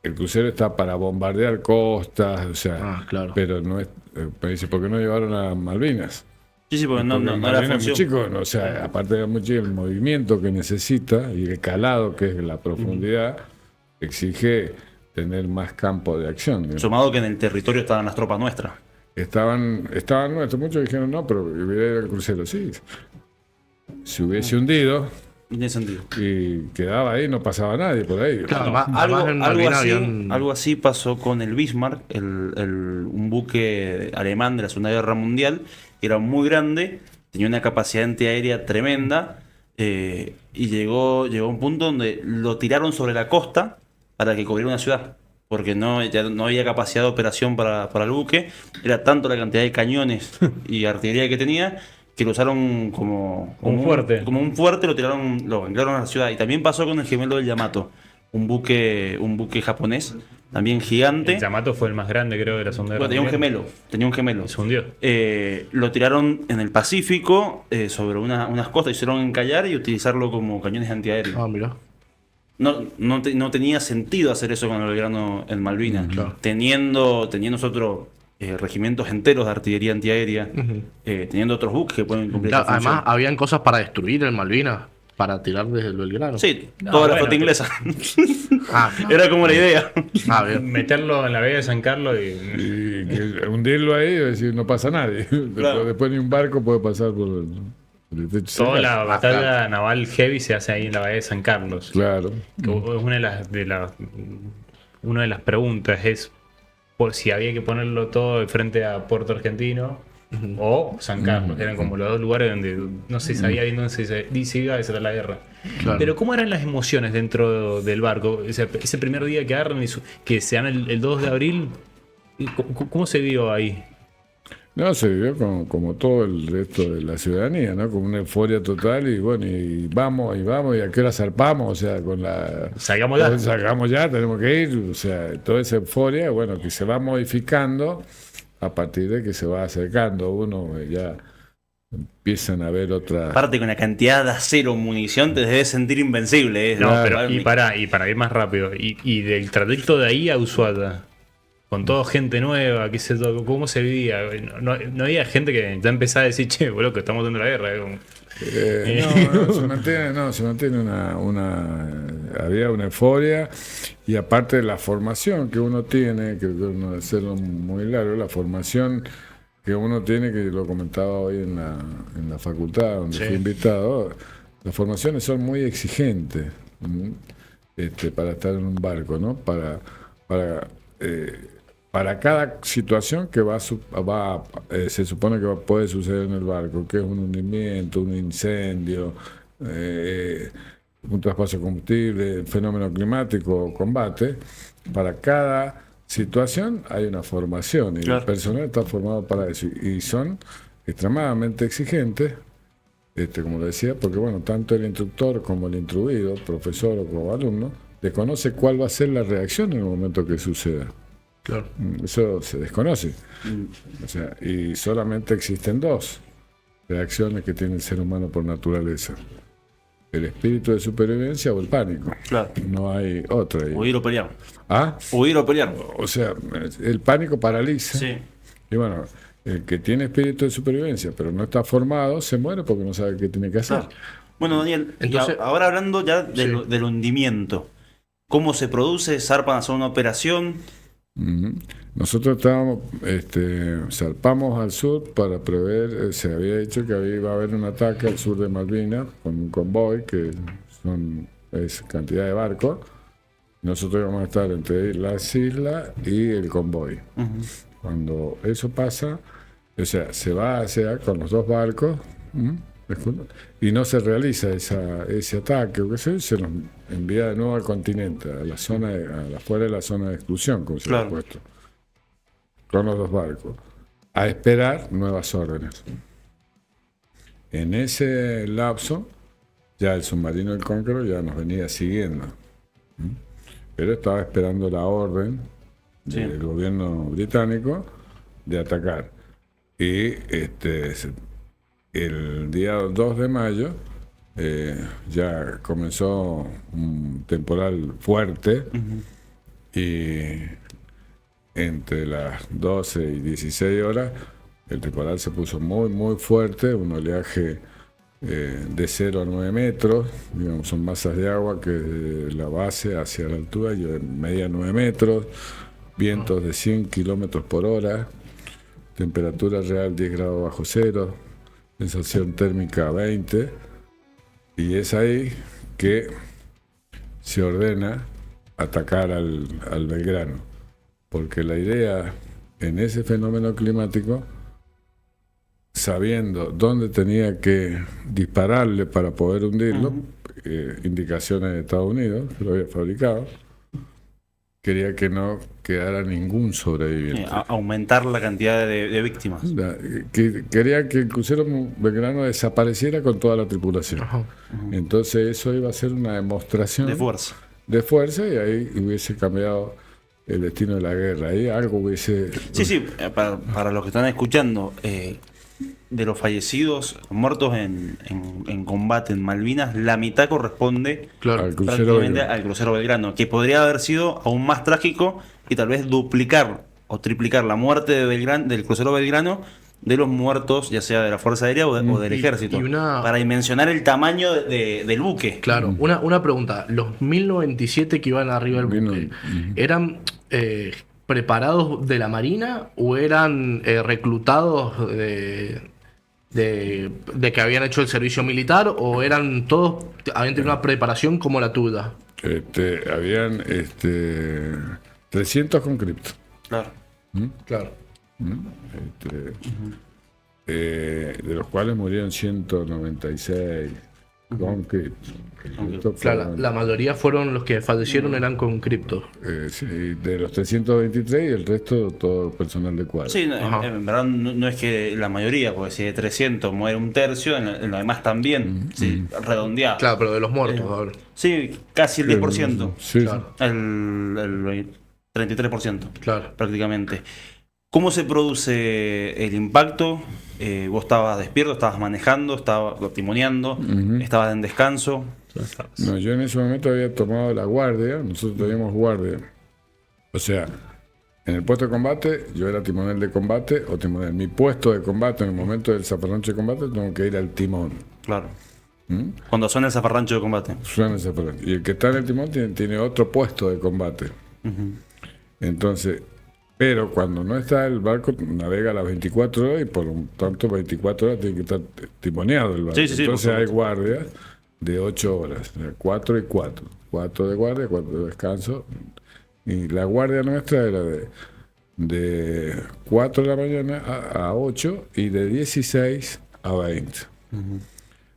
S2: el crucero está para bombardear costas, o sea,
S5: Ah, claro.
S2: pero no es. Me dice, ¿por qué no llevaron a Malvinas?
S4: Sí, sí, porque no,
S2: Porque
S4: no,
S2: el
S4: no era
S2: Malvinas es muy
S4: función.
S2: chico, o sea, aparte de muy chico, el movimiento que necesita y el calado, que es la profundidad, exige tener más campo de acción. ¿no?
S4: Sumado que en el territorio estaban las tropas nuestras.
S2: Estaban nuestros, muchos dijeron no, pero hubiera ido al crucero, sí. Se hubiese hundido
S4: No tiene sentido.
S2: y quedaba ahí, no pasaba nadie por ahí.
S5: Claro,
S4: No,
S5: además
S4: algo,
S5: en
S4: algo
S5: Malvinas
S4: así,
S5: habían-
S4: algo así pasó con el Bismarck, un buque alemán de la Segunda Guerra Mundial, que era muy grande, tenía una capacidad antiaérea tremenda, y llegó a un punto donde lo tiraron sobre la costa para que cubriera una ciudad, porque ya no había capacidad de operación para el buque, era tanto la cantidad de cañones y artillería que tenía, que lo usaron como
S1: Un fuerte.
S4: como un fuerte, lo anclaron a la ciudad. Y también pasó con el gemelo del Yamato, un buque japonés, también gigante.
S1: El Yamato fue el más grande, creo, de la Segunda Guerra
S4: Bueno,
S1: Mundial.
S4: tenía un gemelo.
S1: Se hundió.
S4: Lo tiraron en el Pacífico, sobre unas costas, hicieron encallar y utilizarlo como cañones antiaéreos.
S5: Ah, mira.
S4: No tenía sentido hacer eso con el Belgrano en Malvinas.
S5: Claro.
S4: Teniendo nosotros regimientos enteros de artillería antiaérea, teniendo otros buques que pueden cumplir
S5: Claro,
S4: esa función.
S5: además, habían cosas para destruir en Malvinas, para tirar desde el Belgrano.
S4: Sí,
S1: No,
S4: toda la
S1: bueno,
S4: flota inglesa.
S5: Ah,
S4: Era como la idea.
S5: bien.
S1: Meterlo en la vega de San Carlos y.
S2: Y que hundirlo ahí y decir, no pasa nadie.
S4: Claro.
S2: Después ni un barco puede pasar por el techo.
S1: Toda la
S5: claro.
S1: batalla naval heavy se hace ahí en la bahía de San Carlos.
S2: Claro.
S1: Que es una de las preguntas es por si había que ponerlo todo de frente a Puerto Argentino o San Carlos. Eran como los dos lugares donde no se sabía bien dónde se iba a desatar la guerra.
S5: Claro.
S1: Pero ¿cómo eran las emociones dentro del barco? Ese primer día que agarran, que se dan el 2 de abril, ¿cómo se vio ahí?
S2: No, se vivió como todo el resto de la ciudadanía, ¿no? Con una euforia total y bueno, y vamos, y a qué hora zarpamos, o sea, con la...
S1: Salgamos ya.
S2: Salgamos ya, tenemos que ir, o sea, toda esa euforia, bueno, que se va modificando a partir de que se va acercando uno ya empiezan a haber otras...
S4: Aparte, con la cantidad de acero munición, te debes sentir invencible.
S1: No,
S2: Claro.
S1: pero y para ir más rápido. Y del trayecto de ahí a Ushuaia, con toda gente nueva, qué sé yo, ¿cómo se vivía? No había gente que ya empezaba a decir, che, boludo, que estamos dando la guerra. Como-
S2: Se mantiene había una euforia y aparte de la formación que uno tiene, que no debe ser muy largo, la formación que uno tiene, que lo comentaba hoy en la facultad donde
S5: Sí.
S2: fui invitado, las formaciones son muy exigentes para estar en un barco, ¿no? Para cada situación que se supone que puede suceder en el barco, que es un hundimiento, un incendio, un traspaso de combustible, fenómeno climático, combate, para cada situación hay una formación y
S4: Claro.
S2: el personal está formado para eso y son extremadamente exigentes, como le decía, porque bueno, tanto el instructor como el instruido, profesor o como alumno, desconoce cuál va a ser la reacción en el momento que suceda.
S5: Claro.
S2: Eso se desconoce. O sea, y solamente existen dos reacciones que tiene el ser humano por naturaleza: el espíritu de supervivencia o el pánico.
S4: Claro.
S2: No hay otra.
S4: Huir o pelear.
S2: ¿Ah?
S4: Huir o pelear.
S2: O sea, el pánico paraliza.
S4: Sí.
S2: Y bueno, el que tiene espíritu de supervivencia pero no está formado se muere porque no sabe qué tiene que hacer.
S4: Claro. Bueno, Daniel,
S5: Entonces-
S4: ahora hablando ya del hundimiento. ¿Cómo se produce? ¿Zarpan a hacer una operación?
S2: Ujú. Nosotros estábamos, zarpamos al sur para prever, se había dicho que iba a haber un ataque al sur de Malvinas con un convoy, que es cantidad de barcos. Nosotros íbamos a estar entre las islas y el convoy. Cuando eso pasa, o sea, se va hacia con los dos barcos, disculpa, y no se realiza ese ataque, o qué sé yo, se nos envía de nuevo al continente, a la zona, afuera de la zona de exclusión, como se le ha
S4: Claro.
S2: puesto, con los dos barcos, a esperar nuevas órdenes. En ese lapso, ya el submarino del Cóncaro ya nos venía siguiendo, pero estaba esperando la orden
S4: Sí.
S2: del gobierno británico de atacar. Y el día 2 de mayo ya comenzó un temporal fuerte y entre las 12 y 16 horas el temporal se puso muy muy fuerte, un oleaje de 0 a 9 metros, digamos, son masas de agua que de la base hacia la altura y media 9 metros, vientos de 100 kilómetros por hora, temperatura real 10 grados bajo cero, sensación térmica 20, y es ahí que se ordena atacar al Belgrano, porque la idea en ese fenómeno climático, sabiendo dónde tenía que dispararle para poder hundirlo, indicaciones de Estados Unidos, que lo había fabricado, quería que no quedara ningún sobreviviente.
S4: Aumentar la cantidad de víctimas.
S2: Quería que el crucero Belgrano desapareciera con toda la tripulación.
S5: Ajá.
S2: Entonces eso iba a ser una demostración
S4: De fuerza.
S2: de fuerza y ahí hubiese cambiado el destino de la guerra. Ahí algo hubiese...
S4: Sí, para los que están escuchando, de los fallecidos, muertos en combate en Malvinas, la mitad corresponde
S5: Claro.
S2: al crucero
S4: prácticamente
S2: Belgrano.
S4: al crucero Belgrano, que podría haber sido aún más trágico y tal vez duplicar o triplicar la muerte del crucero Belgrano de los muertos, ya sea de la Fuerza Aérea o del Ejército,
S5: y una-
S4: para dimensionar el tamaño del buque.
S5: Claro, una pregunta. ¿Los 1097 que iban arriba del buque eran preparados de la Marina o eran reclutados de que habían hecho el servicio militar o eran todos, habían tenido una preparación como la tuya?
S2: Habían 300 con cripto.
S4: Claro.
S5: Claro.
S2: De los cuales murieron 196 con cripto. Estos
S5: Claro,
S2: fueron,
S5: la mayoría fueron los que fallecieron eran con cripto.
S2: sí, de los 323 y el resto todo personal de cuadro.
S4: Sí,
S5: Ajá.
S4: en verdad no es que la mayoría, porque si de 300 muere un tercio, en lo demás también, sí, redondeado.
S5: Claro, pero de los muertos, a ver.
S4: Sí, casi el 10%.
S2: Sí,
S5: Claro.
S4: El 33%,
S5: Claro.
S4: prácticamente. ¿Cómo se produce el impacto? vos estabas despierto, estabas manejando, estabas timoneando, estabas en descanso.
S2: No, yo en ese momento había tomado la guardia, nosotros teníamos guardia. O sea, en el puesto de combate, yo era timonel de combate o timonel. Mi puesto de combate, en el momento del zafarrancho de combate, tengo que ir al timón.
S4: Claro. Cuando suena el zafarrancho de combate.
S2: Suena el zafarrancho. Y el que está en el timón tiene otro puesto de combate. Entonces, pero cuando no está, el barco navega a las 24 horas y por lo tanto 24 horas tiene que estar timoneado el barco.
S4: Sí,
S2: Entonces hay guardias de 8 horas, 4 y 4. 4 de guardia, 4 de descanso. Y la guardia nuestra era de 4 de la mañana a 8 y de 16 a 20.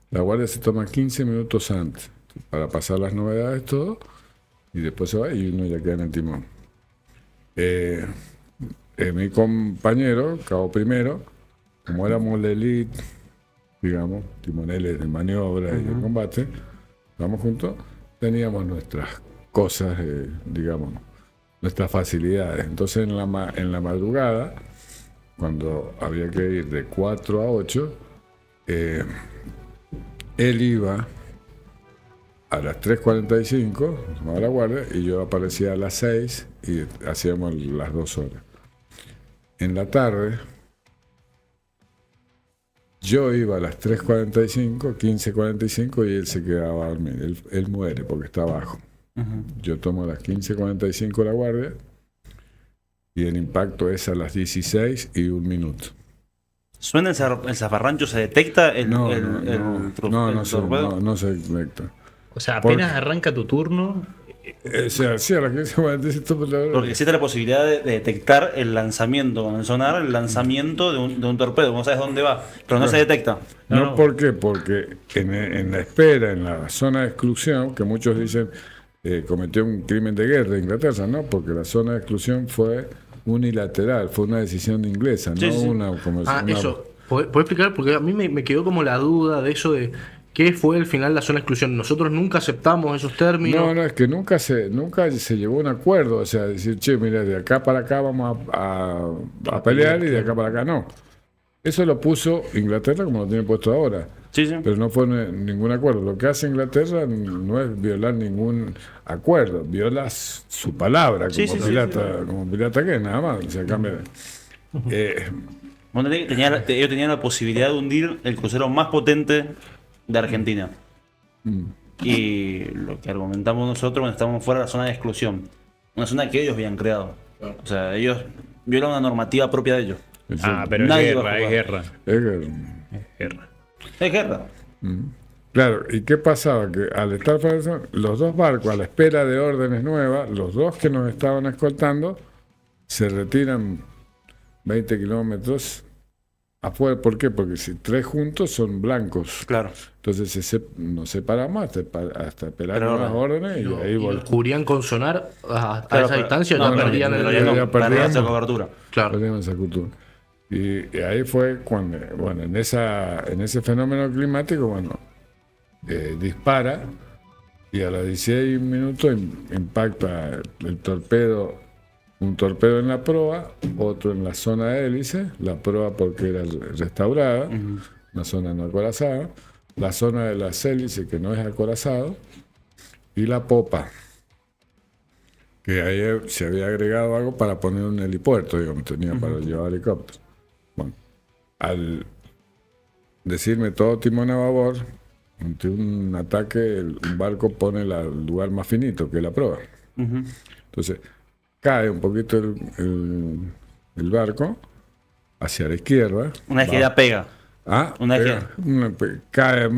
S2: La guardia se toma 15 minutos antes para pasar las novedades, todo, y después se va y uno ya queda en el timón. Mi compañero, cabo primero, como éramos la elite, digamos, timoneles de maniobra y de combate, vamos juntos, teníamos nuestras cosas, digamos, nuestras facilidades. Entonces en la madrugada, cuando había que ir de 4 a 8, él iba a las 3:45, tomaba la guardia, y yo aparecía a las 6 y hacíamos las 2 horas. En la tarde, yo iba a las 3:45, 15:45 y él se quedaba a dormir. Él muere porque está abajo. Yo tomo a las 15:45 la guardia y el impacto es a las 16 y 1 minuto.
S4: ¿Suena el zafarrancho? ¿Se detecta el
S2: No se detecta.
S1: O sea, apenas arranca tu turno.
S2: O sea, sí, a las 15:45.
S4: Porque existe la posibilidad de detectar el lanzamiento con el sonar, el lanzamiento de un torpedo. No sabes dónde va, pero no se detecta.
S2: No, ¿por qué? Porque en la espera, en la zona de exclusión, que muchos dicen cometió un crimen de guerra en Inglaterra, ¿no? Porque la zona de exclusión fue unilateral, fue una decisión inglesa,
S4: Sí,
S2: no
S4: sí.
S2: una... Como
S5: Eso. ¿Podés explicar? Porque a mí me quedó como la duda de eso de qué fue al final la zona de exclusión. Nosotros nunca aceptamos esos términos.
S2: No, es que nunca se llegó a un acuerdo, o sea, decir, che, mira, de acá para acá vamos a pelear y de acá para acá no. Eso lo puso Inglaterra como lo tiene puesto ahora.
S4: Sí, sí.
S2: Pero no fue ningún acuerdo. Lo que hace Inglaterra no es violar ningún acuerdo, viola su palabra como pirata, como pirata que nada más. O sea, cambia.
S4: Bueno, ellos tenían la posibilidad de hundir el crucero más potente de Argentina. Y lo que argumentamos nosotros cuando estábamos fuera de la zona de exclusión, una zona que ellos habían creado. O sea, ellos violan una normativa propia de ellos.
S1: Pero
S4: Nadie
S1: es
S4: va a
S1: guerra,
S4: jugar.
S1: es
S2: Es
S1: guerra. Es guerra.
S4: Es guerra.
S2: Claro, ¿y qué pasaba? Que al estar fuera de zona, los dos barcos, a la espera de órdenes nuevas, los dos que nos estaban escoltando, se retiran 20 kilómetros afuera. ¿Por qué? Porque si 3 juntos son blancos.
S4: Claro.
S2: Entonces nos separamos hasta esperar
S4: Pero
S2: nuevas órdenes y ahí
S5: Y cubrían con sonar a
S4: Claro,
S5: esa distancia,
S4: no,
S5: no
S4: pero
S5: perdían
S4: en
S5: el...
S4: realidad
S2: ya
S4: no,
S2: perdíamos.
S4: perdían esa cobertura.
S5: Claro.
S2: perdimos esa cultura. Y ahí fue cuando, bueno, en ese fenómeno climático, bueno, dispara y a las 16 minutos impacta el torpedo, un torpedo en la proa, otro en la zona de hélice, la proa porque era restaurada, una zona no acorazada, la zona de las hélices que no es acorazado, y la popa, que ahí se había agregado algo para poner un helipuerto, digamos, tenía para llevar helicópteros. Bueno, al decirme todo timón a babor, ante un ataque, un barco pone el lugar más finito, que es la proa. Entonces, cae un poquito el barco hacia la izquierda.
S4: Una vez que ya pega. Una vez
S2: Cae,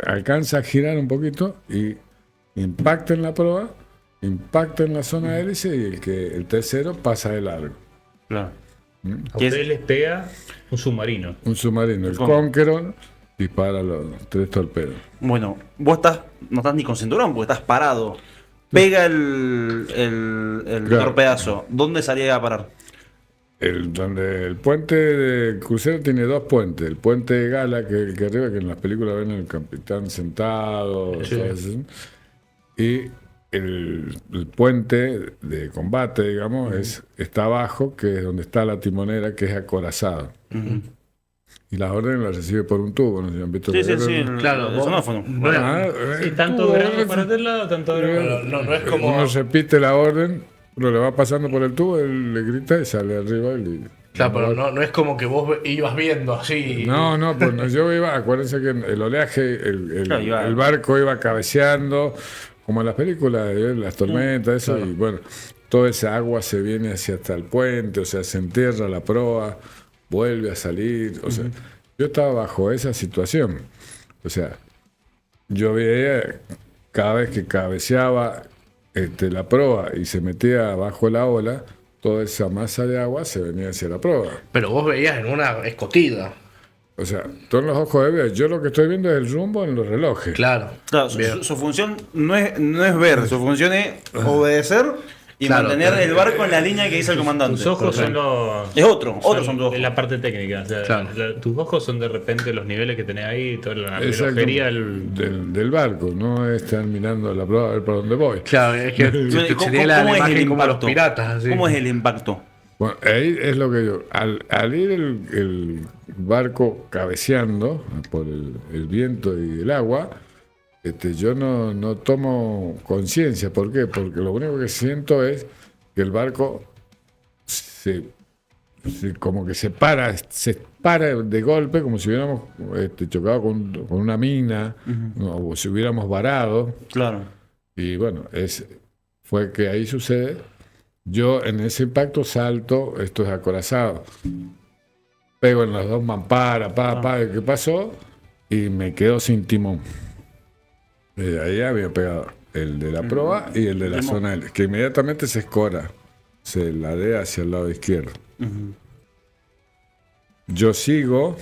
S2: alcanza a girar un poquito y impacta en la proa, impacta en la zona de hélice y el tercero pasa de largo.
S4: Claro.
S1: A ustedes les pega un submarino.
S2: Un submarino, el Conqueror, dispara los 3 torpedos.
S4: Bueno, vos no estás ni con cinturón porque estás parado. Pega el
S2: Claro.
S4: torpedazo. ¿Dónde salía a parar?
S2: Donde el puente de crucero tiene 2 puentes. El puente de Gala, que es el que arriba, que en las películas ven el capitán sentado.
S5: Sí.
S2: todo eso. Y el puente de combate, digamos, está abajo, que es donde está la timonera, que es acorazado. Y las órdenes las recibe por un tubo, ¿no? Si han visto
S4: Sí,
S2: que-
S4: sí, sí.
S5: Claro,
S4: el
S5: vos-
S4: sonófono.
S5: no era-
S2: Ah,
S1: Sí,
S2: el
S1: tanto
S2: tubo,
S1: gramos para este lado, tanto gramos.
S5: no es como.
S2: Uno repite la orden, uno le va pasando por el tubo, él le grita y sale arriba y...
S5: Claro, pero no es como que vos ibas viendo así.
S2: No, pues no, yo iba, acuérdense que el oleaje,
S4: Claro, iba-
S2: el barco iba cabeceando, como en las películas, las tormentas, eso, y bueno, toda esa agua se viene hacia hasta el puente, o sea, se entierra la proa, vuelve a salir, o sea, yo estaba bajo esa situación, o sea, yo veía cada vez que cabeceaba la proa y se metía bajo la ola, toda esa masa de agua se venía hacia la proa.
S5: Pero vos veías en una escotida.
S2: O sea, todos los ojos de ver. Yo lo que estoy viendo es el rumbo en los relojes.
S5: Claro.
S4: Claro,
S5: Bien.
S4: su función no es ver, su función es obedecer y
S5: Claro,
S4: mantener el barco en la línea que dice el comandante.
S1: Tus ojos son los.
S4: Es otros son tus ojos.
S1: Es la parte técnica. O sea,
S5: Claro.
S1: tus ojos son de repente los niveles que tenés ahí, toda la
S2: Exacto.
S1: relojería.
S2: Del barco, no estar mirando la proa a ver por dónde voy.
S5: Claro, es que sería la imagen como los piratas. Así.
S4: ¿Cómo es el impacto?
S2: Bueno, ahí es lo que yo. Al ir el barco cabeceando por el viento y el agua, yo no tomo conciencia. ¿Por qué? Porque lo único que siento es que el barco como que se para de golpe, como si hubiéramos chocado con una mina, ¿no? O si hubiéramos varado.
S4: Claro.
S2: Y bueno, fue que ahí sucede. Yo en ese impacto salto, esto es acorazado, pego en las dos mamparas, ¿qué pasó? Y me quedo sin timón. Ahí había pegado el de la proa y el de la
S4: Timón.
S2: zona L, que inmediatamente se escora, se ladea hacia el lado izquierdo. Yo sigo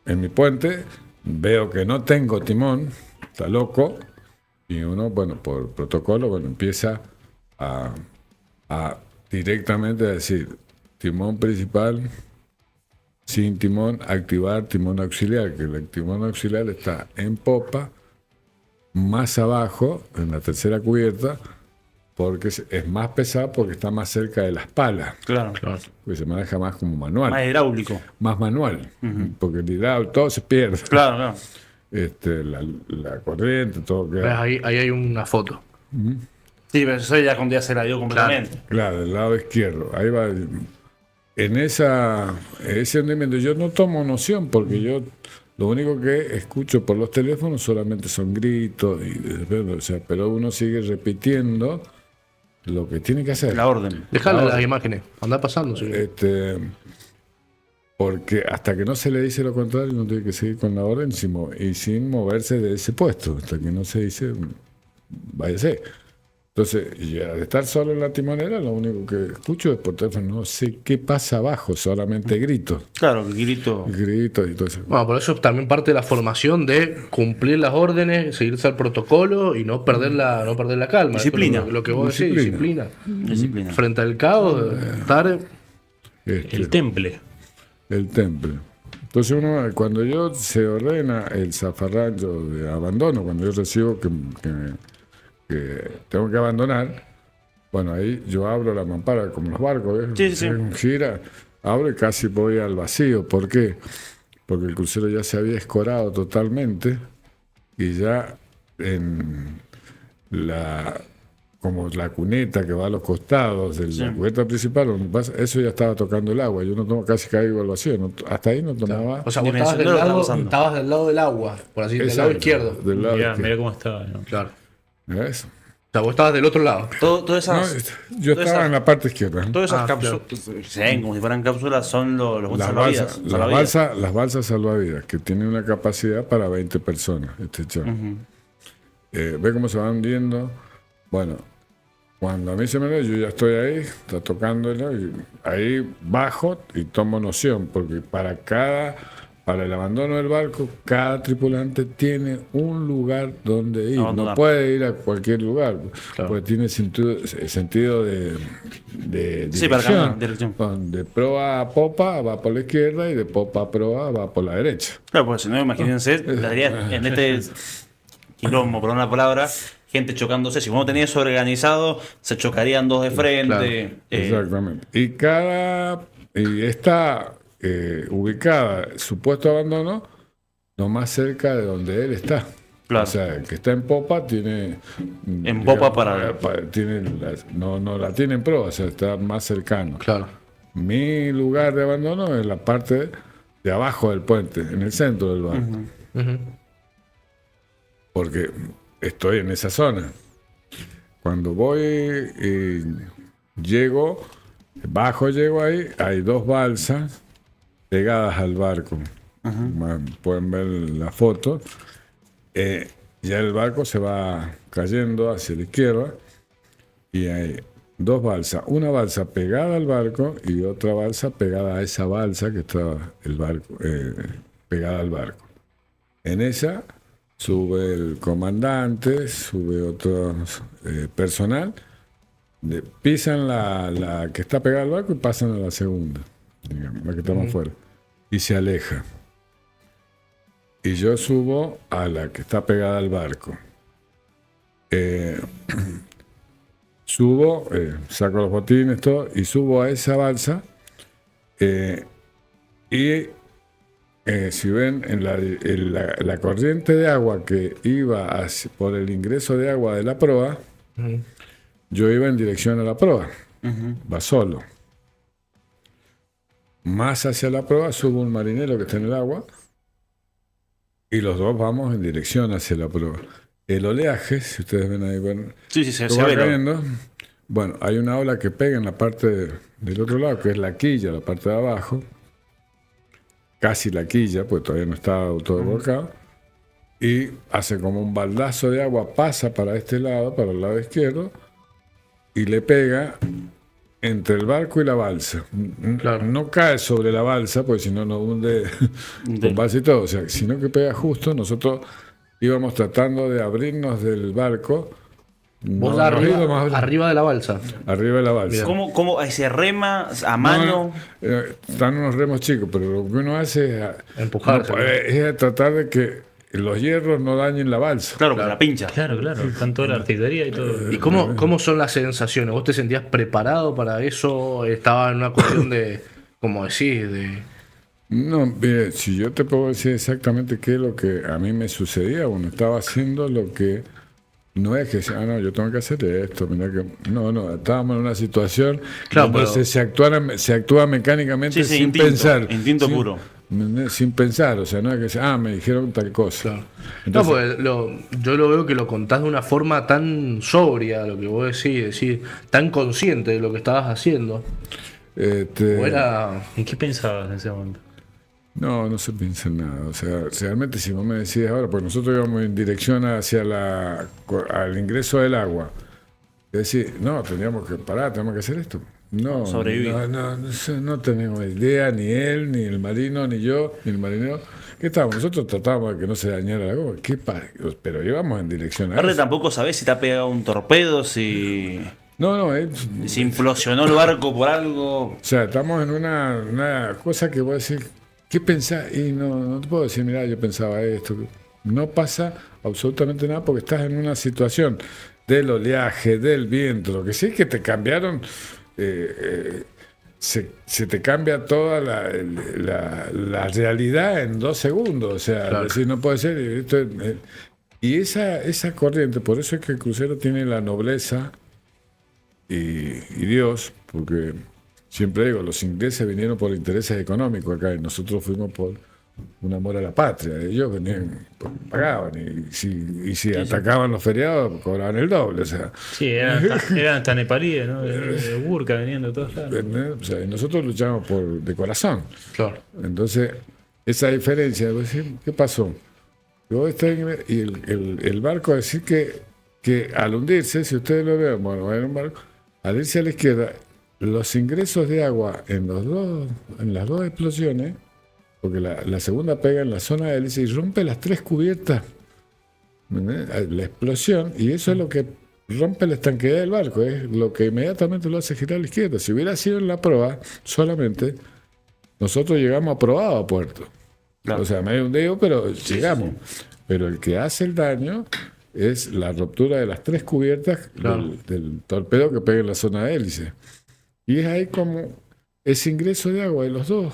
S2: en mi puente, veo que no tengo timón, está loco, y uno, bueno, por protocolo, bueno, empieza a directamente decir timón principal, sin timón, activar timón auxiliar, que el timón auxiliar está en popa, más abajo, en la tercera cubierta, porque es más pesado porque está más cerca de las palas,
S4: Claro.
S2: porque se maneja más como manual,
S4: Más hidráulico.
S2: más manual, porque el hidráulico todo se pierde,
S4: Claro.
S2: la corriente, todo
S5: ¿Ves?
S2: queda.
S5: Ahí hay una foto.
S4: Sí, pero eso ya cuando ya se la dio completamente.
S2: Claro, del lado izquierdo. Ahí va. En ese hundimiento yo no tomo noción porque yo lo único que escucho por los teléfonos solamente son gritos, o sea, pero uno sigue repitiendo lo que tiene que hacer.
S4: La orden.
S5: Dejale
S2: Ahora.
S5: las imágenes. Anda pasando. Sí.
S2: Porque hasta que no se le dice lo contrario, uno tiene que seguir con la orden y sin moverse de ese puesto. Hasta que no se dice, váyase. Entonces, y al estar solo en la timonera, lo único que escucho es por teléfono, no sé qué pasa abajo, solamente gritos.
S4: Claro, el grito.
S2: Gritos y todo eso.
S5: Bueno, por eso es también parte de la formación de cumplir las órdenes, seguirse al protocolo y no perder la calma.
S4: Disciplina.
S5: Lo que vos decís,
S2: Disciplina.
S5: disciplina. Frente al caos, estar.
S1: El temple.
S2: El temple. Entonces cuando yo se ordena el zafarrancho de abandono, cuando yo recibo que tengo que abandonar, bueno, ahí yo abro la mampara como los barcos, ¿ves?
S4: Sí.
S2: Gira, abro y casi voy al vacío. ¿Por qué? Porque el crucero ya se había escorado totalmente y ya en como la cuneta que va a los costados de la cubierta principal, donde pasa, eso ya estaba tocando el agua. Yo casi caigo al vacío. Hasta ahí no tomaba.
S5: O sea, vos
S4: Dimensionó
S5: estabas del lado del agua, por así decirlo, del lado
S2: Exacto,
S5: izquierdo.
S2: del lado
S1: Mirá,
S2: izquierdo.
S1: mirá cómo estaba. ¿no?
S5: Claro.
S2: ¿Ves?
S5: O sea, vos estabas del otro lado.
S4: Todas
S2: No,
S4: esas,
S2: yo
S4: todas
S2: estaba
S4: esas-
S2: en la parte izquierda. ¿no?
S4: todas esas
S5: Ah,
S4: cápsulas, se ven como si fueran cápsulas, son los
S2: Las
S4: salvavidas.
S2: las balsas salvavidas, que tienen una capacidad para 20 personas. Ve cómo se van hundiendo. Bueno, cuando a mí se me da, yo ya estoy ahí, está tocándolo, y ahí bajo y tomo noción, porque para el abandono del barco, cada tripulante tiene un lugar donde ir.
S4: Abandonar.
S2: No puede ir a cualquier lugar,
S5: Claro.
S2: porque tiene sentido de
S4: Sí, para
S2: dirección.
S4: cambiar dirección.
S2: De proa a popa va por la izquierda y de popa a proa va por la derecha.
S4: Claro, pues si no, imagínense, en este quilombo, por una palabra, gente chocándose. Si vos no tenías organizado, se chocarían dos de frente.
S5: Claro.
S2: Exactamente. Y esta ubicada supuesto abandono, lo más cerca de donde él está.
S4: Claro.
S2: O sea, el que está en popa tiene.
S4: En popa
S2: tiene no la tiene en proa, o sea, está más cercano.
S5: Claro.
S2: Mi lugar de abandono es la parte de abajo del puente, en el centro del barco.
S5: Ujú.
S2: Porque estoy en esa zona. Cuando voy y llego ahí, hay 2 balsas pegadas al barco. Pueden ver la foto. Ya el barco se va cayendo hacia la izquierda y hay 2 balsas. Una balsa pegada al barco y otra balsa pegada a esa balsa que está el barco, pegada al barco. En esa sube el comandante, sube otro personal, pisan la que está pegada al barco y pasan a la segunda, digamos, la que está más fuera, y se aleja. Y yo subo a la que está pegada al barco. Subo, saco los botines, todo, y subo a esa balsa. Si ven, en la corriente de agua que iba por el ingreso de agua de la proa, yo iba en dirección a la proa. Va solo. Más hacia la proa sube un marinero que está en el agua. Y los dos vamos en dirección hacia la proa. El oleaje, si ustedes ven ahí, bueno,
S4: Sí, se
S2: va
S4: ve.
S2: cayendo. Bueno, hay una ola que pega en la parte del otro lado, que es la quilla, la parte de abajo. Casi la quilla, pues todavía no está todo volcado. Y hace como un baldazo de agua, pasa para este lado, para el lado izquierdo, y le pega entre el barco y la balsa.
S5: Claro.
S2: No cae sobre la balsa, porque si no nos hunde con balsa y todo. O sea, sino que pega justo. Nosotros íbamos tratando de abrirnos del barco.
S5: Vos
S2: No, nos íbamos
S5: arriba de la balsa.
S2: arriba de la balsa.
S4: ¿Cómo se rema a mano?
S2: Están unos remos chicos, pero lo que uno hace es,
S5: Empujarse.
S2: es tratar de que los hierros no dañen la balsa.
S4: Claro, con la pincha.
S1: Claro, están toda la artillería y todo.
S5: ¿Y cómo son las sensaciones? ¿Vos te sentías preparado para eso? ¿Estaba en una cuestión de, como decís, de...
S2: No, mire, si yo te puedo decir exactamente qué es lo que a mí me sucedía, bueno, estaba haciendo lo que no es que sea, no, yo tengo que hacer esto, mirá que no, estábamos en una situación
S5: Claro,
S2: donde
S5: pero-
S2: se actúa mecánicamente
S4: Sí,
S2: sin
S4: instinto,
S2: pensar.
S4: instinto
S2: sin-
S4: puro.
S2: Sin pensar, o sea, no es que sea, me dijeron tal cosa.
S5: Claro.
S2: Entonces,
S5: No, porque yo lo veo que lo contás de una forma tan sobria, lo que vos decís, tan consciente de lo que estabas haciendo. O era...
S1: ¿Y qué pensabas en ese momento?
S2: No se piensa en nada. O sea, realmente si vos me decís ahora, pues nosotros íbamos en dirección hacia al ingreso del agua. Es decir, no, teníamos que parar, tenemos que hacer esto. No,
S4: Sobrevivir.
S2: no tenemos idea, ni él, ni el marino, ni yo, ni el marinero. ¿Qué estábamos? Nosotros tratábamos de que no se dañara la goma. Pero íbamos en dirección a
S4: Aparte
S2: eso.
S4: tampoco sabés si te ha pegado un torpedo, si
S2: Si
S4: implosionó el barco por algo.
S2: O sea, estamos en una cosa que voy a decir, ¿qué pensás? Y no te puedo decir, mira, yo pensaba esto. No pasa absolutamente nada porque estás en una situación del oleaje, del viento, lo que sí es que te cambiaron, se te cambia toda la realidad en 2 segundos. O sea,
S5: Claro.
S2: decir, no puede ser. Y esa corriente, por eso es que el crucero tiene la nobleza y Dios, porque siempre digo, los ingleses vinieron por intereses económicos acá y nosotros fuimos por un amor a la patria. Ellos venían, pagaban y si atacaban los feriados, cobraban el doble. O sea,
S1: Sí, eran hasta nepalíes, ¿no? De Burka venían de todos lados.
S2: o sea, y nosotros luchamos de corazón.
S5: Claro.
S2: Entonces, esa diferencia, vos decís, ¿qué pasó? Y el barco, decir que al hundirse, si ustedes lo ven, bueno, era un barco, al irse a la izquierda, los ingresos de agua en las dos explosiones, porque la segunda pega en la zona de hélice y rompe las 3 cubiertas, ¿entendés? La explosión, y eso es lo que rompe la estanqueidad del barco, es lo que inmediatamente lo hace girar a la izquierda. Si hubiera sido en la proa solamente, nosotros llegamos aprobado a puerto.
S4: Claro.
S2: O sea, medio hundido, pero llegamos. Pero el que hace el daño es la ruptura de las 3 cubiertas
S5: Claro.
S2: del torpedo que pega en la zona de hélice. Y es ahí como ese ingreso de agua de los dos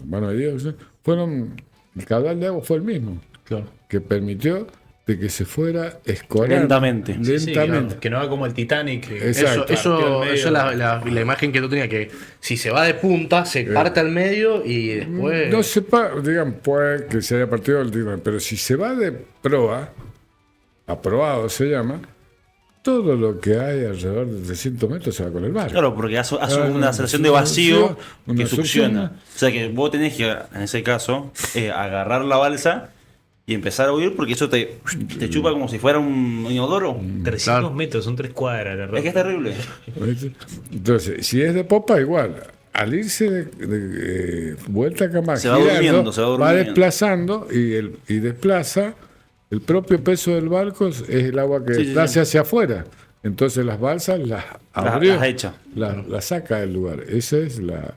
S2: Mano de Dios, el caudal de agua fue el mismo,
S5: Claro.
S2: que permitió de que se fuera escorando
S4: Lentamente.
S1: Sí, sí,
S2: lentamente.
S1: que no va como el Titanic. que-
S2: Exacto.
S5: Eso
S1: Partió al
S5: es
S1: medio.
S5: la imagen que yo tenía, que si se va de punta, se parte al medio y después...
S2: No sepa, digan, puede que se haya partido el timón, pero si se va de proa, aprobado se llama, todo lo que hay alrededor de 300 metros se va con el barco.
S4: Claro, porque hace una
S2: una
S4: sensación de vacío
S2: una
S4: que succiona.
S2: succiona.
S4: O sea que vos tenés que, en ese caso, agarrar la balsa y empezar a huir porque eso te chupa como si fuera un inodoro.
S1: 300
S5: Claro.
S1: metros, son 3 cuadras. La
S4: Es que es terrible.
S2: ¿Viste? Entonces, si es de popa, igual. Al irse de vuelta a cama,
S4: Se va durmiendo, se va durmiendo.
S2: desplazando y desplaza. El propio peso del barco es el agua que
S4: Sí, sí,
S2: hacia afuera. Entonces las balsas las abrió,
S4: las echa.
S2: las saca del lugar. Esa es la,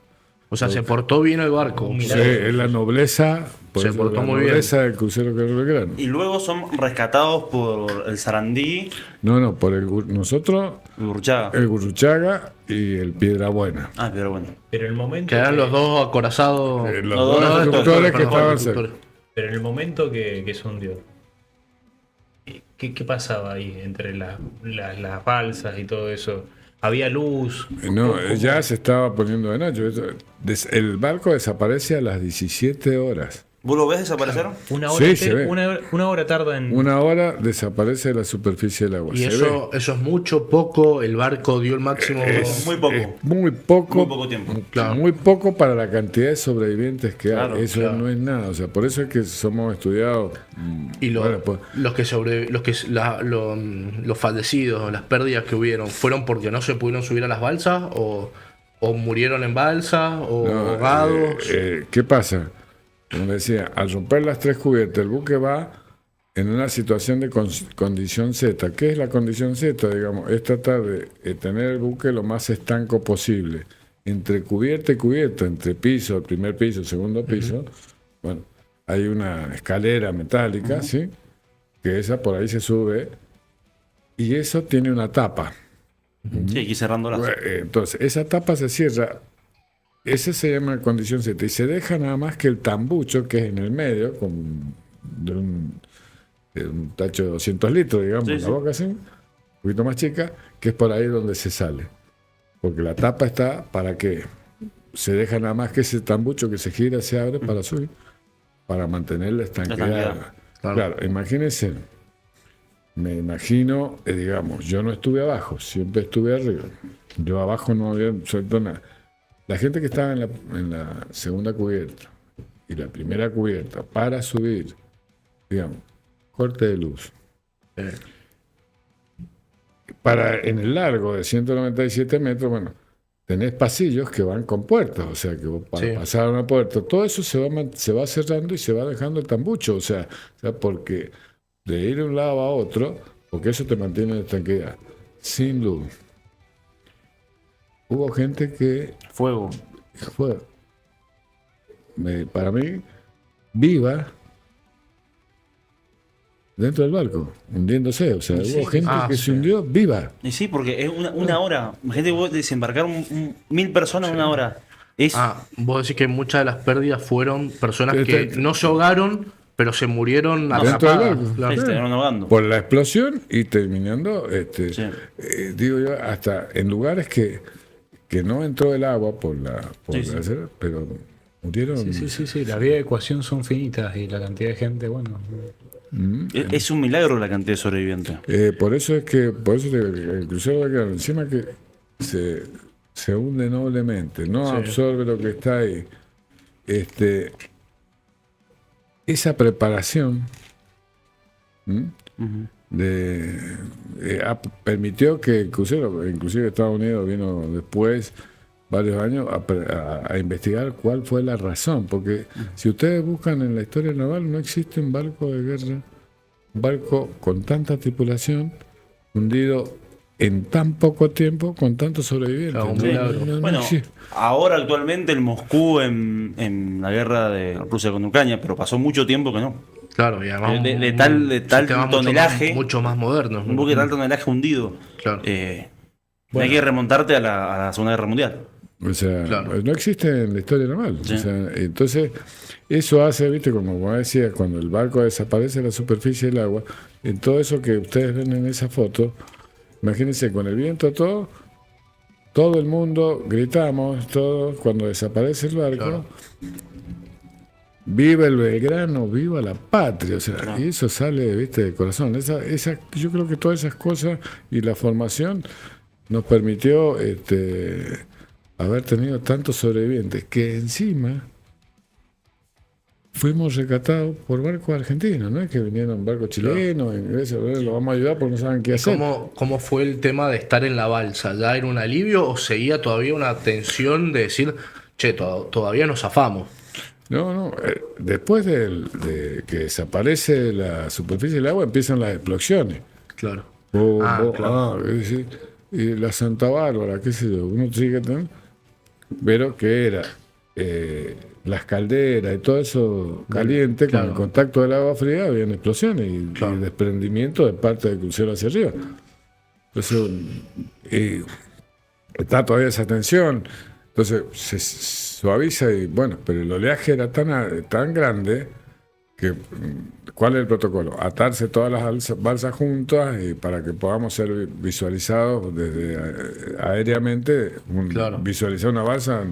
S5: O sea, se portó bien el barco.
S2: sí, es la nobleza, por
S5: Se
S2: eso
S5: portó
S2: la
S5: muy bien.
S2: nobleza del crucero que Belgrano.
S4: Y luego son rescatados por el Sarandí
S2: No, por nosotros,
S4: y Burchaga.
S2: el Gurruchaga y el Piedrabuena.
S4: Ah, pero bueno.
S1: Pero en el momento.
S5: Quedaron
S1: que-
S5: los dos acorazados.
S2: Los
S4: No,
S2: dos
S4: no,
S2: conductores que
S5: perdón,
S2: estaban
S5: conductores.
S2: cerca.
S1: Pero en el momento que se hundió, ¿qué pasaba ahí entre las balsas y todo eso? ¿Había luz?
S2: No,
S1: ¿Cómo-
S2: ya se estaba poniendo de noche. El barco desaparece a las 17 horas.
S4: ¿Vos lo ves desaparecer?
S1: Una hora,
S2: Sí, se ve.
S1: una hora tarda en.
S2: Una hora desaparece de la superficie del agua.
S5: Y
S2: Se
S5: eso es mucho, poco. El barco dio el máximo.
S4: Muy poco.
S2: ve. Muy poco.
S4: Muy poco tiempo.
S5: Claro.
S2: Muy poco para la cantidad de sobrevivientes que
S4: Claro,
S2: hay. Eso
S5: claro.
S2: no es nada. O sea, por eso es que somos estudiados.
S5: Y
S2: bueno, pues,
S5: los que los fallecidos, las pérdidas que hubieron, ¿fueron porque no se pudieron subir a las balsas? ¿O murieron en balsa? ¿O
S2: no,
S5: ahogados?
S2: ¿qué pasa? Como decía, al romper las 3 cubiertas, el buque va en una situación de condición Z. ¿Qué es la condición Z? Digamos, es tratar de tener el buque lo más estanco posible. Entre cubierta y cubierta, entre piso, primer piso, segundo piso, bueno, hay una escalera metálica, ¿sí? Que esa por ahí se sube y eso tiene una tapa.
S4: Sí, aquí cerrando las.
S2: Entonces, esa tapa se cierra. Ese se llama condición Z. Y se deja nada más que el tambucho, que es en el medio, de un tacho de 200 litros, digamos,
S4: Sí,
S2: en la
S4: sí.
S2: boca así, un poquito más chica, que es por ahí donde se sale. Porque la tapa está para que se deja nada más que ese tambucho que se gira, se abre para subir, para mantener la estanqueidad.
S4: estanqueidad.
S2: Claro, imagínense. Me imagino, digamos, yo no estuve abajo, siempre estuve arriba. Yo abajo no había suelto nada. La gente que estaba en la segunda cubierta y la primera cubierta para subir, digamos, corte de luz. En el largo de 197 metros, bueno, tenés pasillos que van con puertas, o sea, que vos para
S5: Sí.
S2: pasar una puerta, todo eso se va cerrando y se va dejando el tambucho, o sea, porque de ir de un lado a otro, porque eso te mantiene en tranquilidad, sin luz. Hubo gente que
S4: Fuego.
S2: fue, para mí, viva dentro del barco, hundiéndose, o sea, hubo gente que
S5: sí.
S2: se hundió viva.
S4: Y sí, porque es una hora. Imagínate vos desembarcar 1000 personas en una hora. Es.
S5: Vos decís que muchas de las pérdidas fueron personas
S2: Este-
S5: que no se ahogaron, pero se murieron
S2: Dentro del
S5: atrapadas.
S2: barco.
S5: Claro.
S4: se terminaron ahogando.
S2: Por la explosión y terminando,
S4: Sí.
S2: digo yo, hasta en lugares que no entró el agua por la
S4: Sí, sí.
S2: acera, pero murieron.
S1: Sí. Las vías de ecuación son finitas y la cantidad de gente, bueno.
S4: Es un milagro la cantidad de sobrevivientes.
S2: Por eso digo que el crucero Belgrano, encima que se hunde noblemente, no absorbe lo que está ahí. Esa preparación permitió que el crucero, inclusive Estados Unidos vino después, varios años, a investigar cuál fue la razón, porque si ustedes buscan en la historia naval, no existe un barco de guerra, un barco con tanta tripulación, hundido en tan poco tiempo, con tantos sobrevivientes.
S5: Claro, un
S2: No,
S5: milagro.
S2: no
S4: Bueno,
S2: existe.
S4: ahora actualmente el Moscú en la guerra de Rusia contra Ucrania, pero pasó mucho tiempo que no.
S5: Claro, y además
S4: De tal
S5: sistema
S4: tonelaje.
S5: mucho más moderno.
S4: Un buque de tal tonelaje hundido.
S5: Claro.
S4: Hay que remontarte a la Segunda Guerra Mundial.
S2: O sea,
S5: Claro.
S2: no existe en la historia normal.
S4: Sí.
S2: O sea, entonces, eso hace, viste, como decía, cuando el barco desaparece de la superficie del agua, en todo eso que ustedes ven en esa foto, imagínense con el viento todo el mundo gritamos, todos, cuando desaparece el barco,
S5: Claro.
S2: viva el Belgrano, viva la patria, o sea, y eso sale, viste, del corazón. Yo creo que todas esas cosas y la formación nos permitió haber tenido tantos sobrevivientes que encima fuimos rescatados por barcos argentinos, no es que vinieron barcos chilenos, ingleses, lo vamos a ayudar porque no saben qué hacer.
S5: ¿Cómo fue el tema de estar en la balsa? ¿Ya era un alivio o seguía todavía una tensión de decir, che, todavía nos zafamos?
S2: No, después de que desaparece la superficie del agua empiezan las explosiones.
S5: Claro.
S2: Claro. Y la Santa Bárbara, qué sé yo, uno sigue pero que era las calderas y todo eso caliente, con
S5: claro.
S2: el contacto del agua fría habían explosiones y desprendimiento de parte del crucero hacia arriba. Entonces, está todavía esa tensión, entonces se suaviza y bueno, pero el oleaje era tan grande que ¿cuál es el protocolo? Atarse todas las balsas juntas y para que podamos ser visualizados desde aéreamente.
S5: Claro.
S2: Visualizar una balsa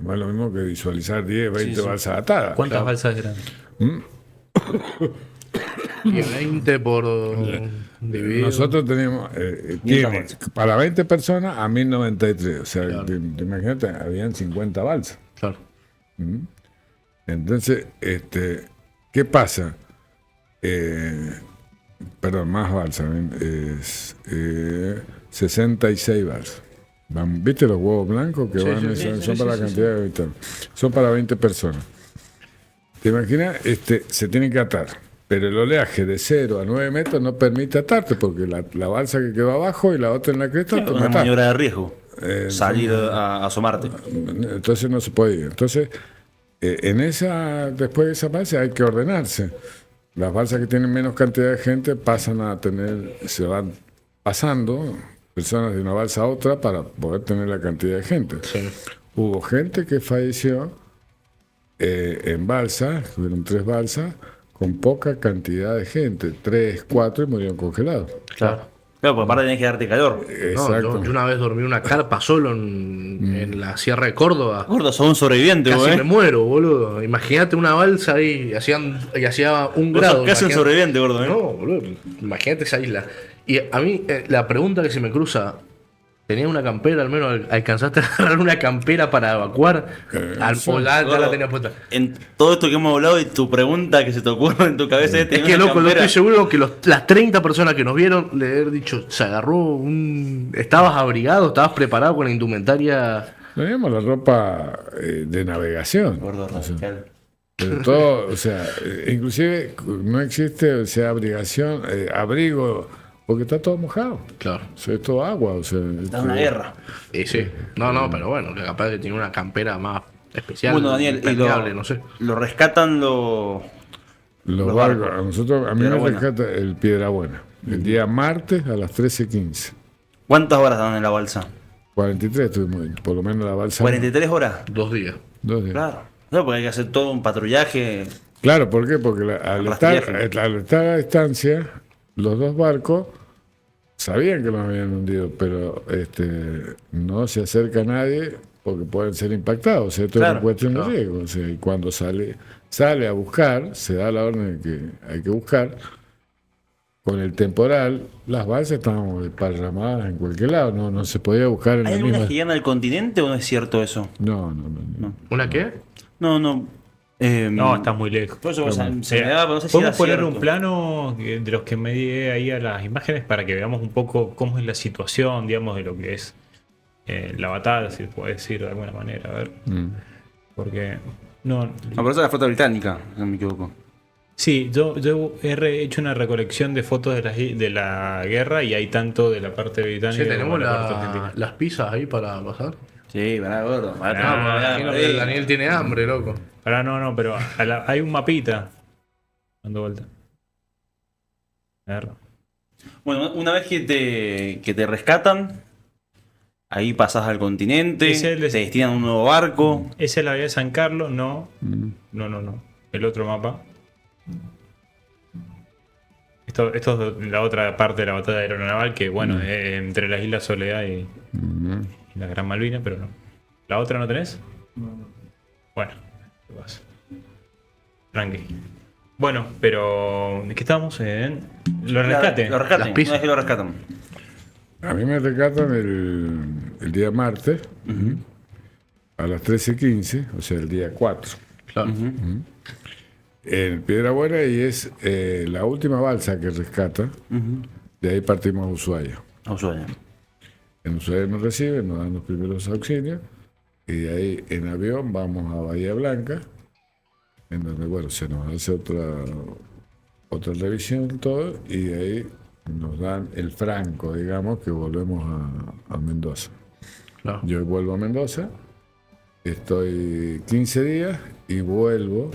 S2: no es lo mismo que visualizar 10, 20 balsas atadas.
S1: ¿Cuántas balsas eran?
S5: Y 20 por dividido.
S2: Nosotros teníamos tiene para 20 personas a 1093, o sea,
S5: Claro.
S2: imagínate, habían 50 balsas.
S5: Claro.
S2: Entonces, ¿qué pasa? Perdón, más balsas, es 66 balsas. ¿Viste los huevos blancos que van? Son para la cantidad de habitantes. Son para 20 personas. ¿Te imaginas? Se tienen que atar. Pero el oleaje de 0 a 9 metros no permite atarte porque la balsa que quedó abajo y la otra en la cresta te
S4: Una
S2: mata.
S4: maniobra de riesgo. Salir a asomarte.
S2: Entonces no se puede ir. Entonces, después de esa balsa hay que ordenarse. Las balsas que tienen menos cantidad de gente se van pasando personas de una balsa a otra para poder tener la cantidad de gente.
S5: Sí.
S2: Hubo gente que falleció en balsa, hubieron 3 balsas, con poca cantidad de gente, 3, 4 y murieron congelados.
S4: Claro. Claro, porque aparte tenés que darte calor.
S5: No,
S2: Exacto.
S5: yo una vez dormí en una carpa solo en la Sierra de Córdoba.
S4: Gordo, sos un sobreviviente,
S5: Casi
S4: vos,
S5: me muero, boludo. Imagínate una balsa ahí y hacía 1
S4: Vos
S5: grado.
S4: sos casi un
S5: imagínate.
S4: sobreviviente, gordo,
S5: No, boludo. Imagínate esa isla. Y a mí, la pregunta que se me cruza, ¿tenías una campera? Al menos alcanzaste a agarrar una campera para evacuar.
S2: Sí.
S5: O ya la
S4: Gordo,
S5: tenías puesta.
S4: En todo esto que hemos hablado y tu pregunta que se te ocurre en tu cabeza
S5: Es que, loco, yo estoy seguro que las 30 personas que nos vieron le haber dicho, se agarró ¿Estabas abrigado? ¿Estabas preparado con la indumentaria?
S2: Teníamos la ropa de navegación.
S4: Gordo, radical.
S2: Pero todo, o sea, inclusive no existe, o sea, abrigo, porque está todo mojado.
S5: Claro.
S2: O sea, es todo agua, o sea.
S4: Está una guerra.
S5: Y sí. No, pero bueno, que capaz de tener una campera más especial.
S4: Bueno, Daniel, y
S5: impermeable, no sé.
S4: lo rescatan los
S2: Los
S4: barcos.
S2: barcos, a mí me
S4: Piedrabuena.
S2: rescata el Piedrabuena. El día martes a las 13:15.
S4: ¿Cuántas horas dan en la balsa?
S2: 43 estuvimos ahí, por lo menos la balsa.
S4: 43 horas.
S5: 2 días.
S2: 2 días.
S4: Claro. No, porque hay que hacer todo un patrullaje.
S2: Claro, ¿por qué? Porque al
S4: Rastrillaje.
S2: estar a distancia, los 2 barcos sabían que los habían hundido, pero no se acerca a nadie porque pueden ser impactados. O sea, esto es
S4: Claro,
S2: una cuestión
S5: claro.
S2: de riesgo. O sea, y cuando sale a buscar, se da la orden de que hay que buscar. Con el temporal, las balsas estaban desparramadas en cualquier lado, no se podía buscar en
S4: ¿Hay
S2: la
S4: algunas
S2: misma.
S4: que llegan al continente o no es cierto eso?
S2: No.
S5: ¿Una qué?
S4: No.
S1: No, está muy lejos.
S4: Por eso, o sea, se
S1: Eh,
S4: me da, pero no sé si
S1: Podemos
S4: era
S1: poner
S4: cierto.
S1: un plano de los que me di ahí a las imágenes para que veamos un poco cómo es la situación, digamos, de lo que es la batalla, si se puede decir de alguna manera. A ver, porque no.
S4: No, pero esa es la flota británica, si no me equivoco.
S1: Sí, yo hecho una recolección de fotos de la guerra y hay tanto de la parte británica
S5: Che,
S1: como
S5: ¿tenemos
S1: de la parte argentina.
S5: las pizzas ahí para pasar?
S4: Sí, pará, gordo.
S5: Imagino que Daniel tiene hambre, loco.
S1: Ahora no, pero hay un mapita dando vuelta. A ver.
S4: Bueno, una vez que te rescatan, Ahí pasás al continente,
S1: Es el de-
S4: te destinan a un nuevo barco.
S1: ¿Esa es la bahía de San Carlos? No. No. El otro mapa. Esto es la otra parte de la batalla aeronaval que, bueno, es entre las Islas Soledad y la Gran Malvina, pero no. ¿La otra no tenés? Bueno, ¿qué pasa? Tranqui. Bueno, pero ¿de qué estamos? En los rescates.
S4: Lo rescatan,
S5: Las pizzas.
S4: una vez que lo rescatan.
S2: A mí me rescatan el día martes a las 13:15, o sea, el día 4.
S5: Claro.
S2: En Piedra Buena y es la última balsa que rescata. De ahí partimos a Ushuaia.
S4: A Ushuaia.
S2: En Ushuaia nos reciben, nos dan los primeros auxilios y de ahí en avión vamos a Bahía Blanca, en donde, bueno, se nos hace otra revisión todo y de ahí nos dan el franco, digamos, que volvemos a Mendoza.
S5: Claro.
S2: Yo vuelvo a Mendoza, estoy 15 días y vuelvo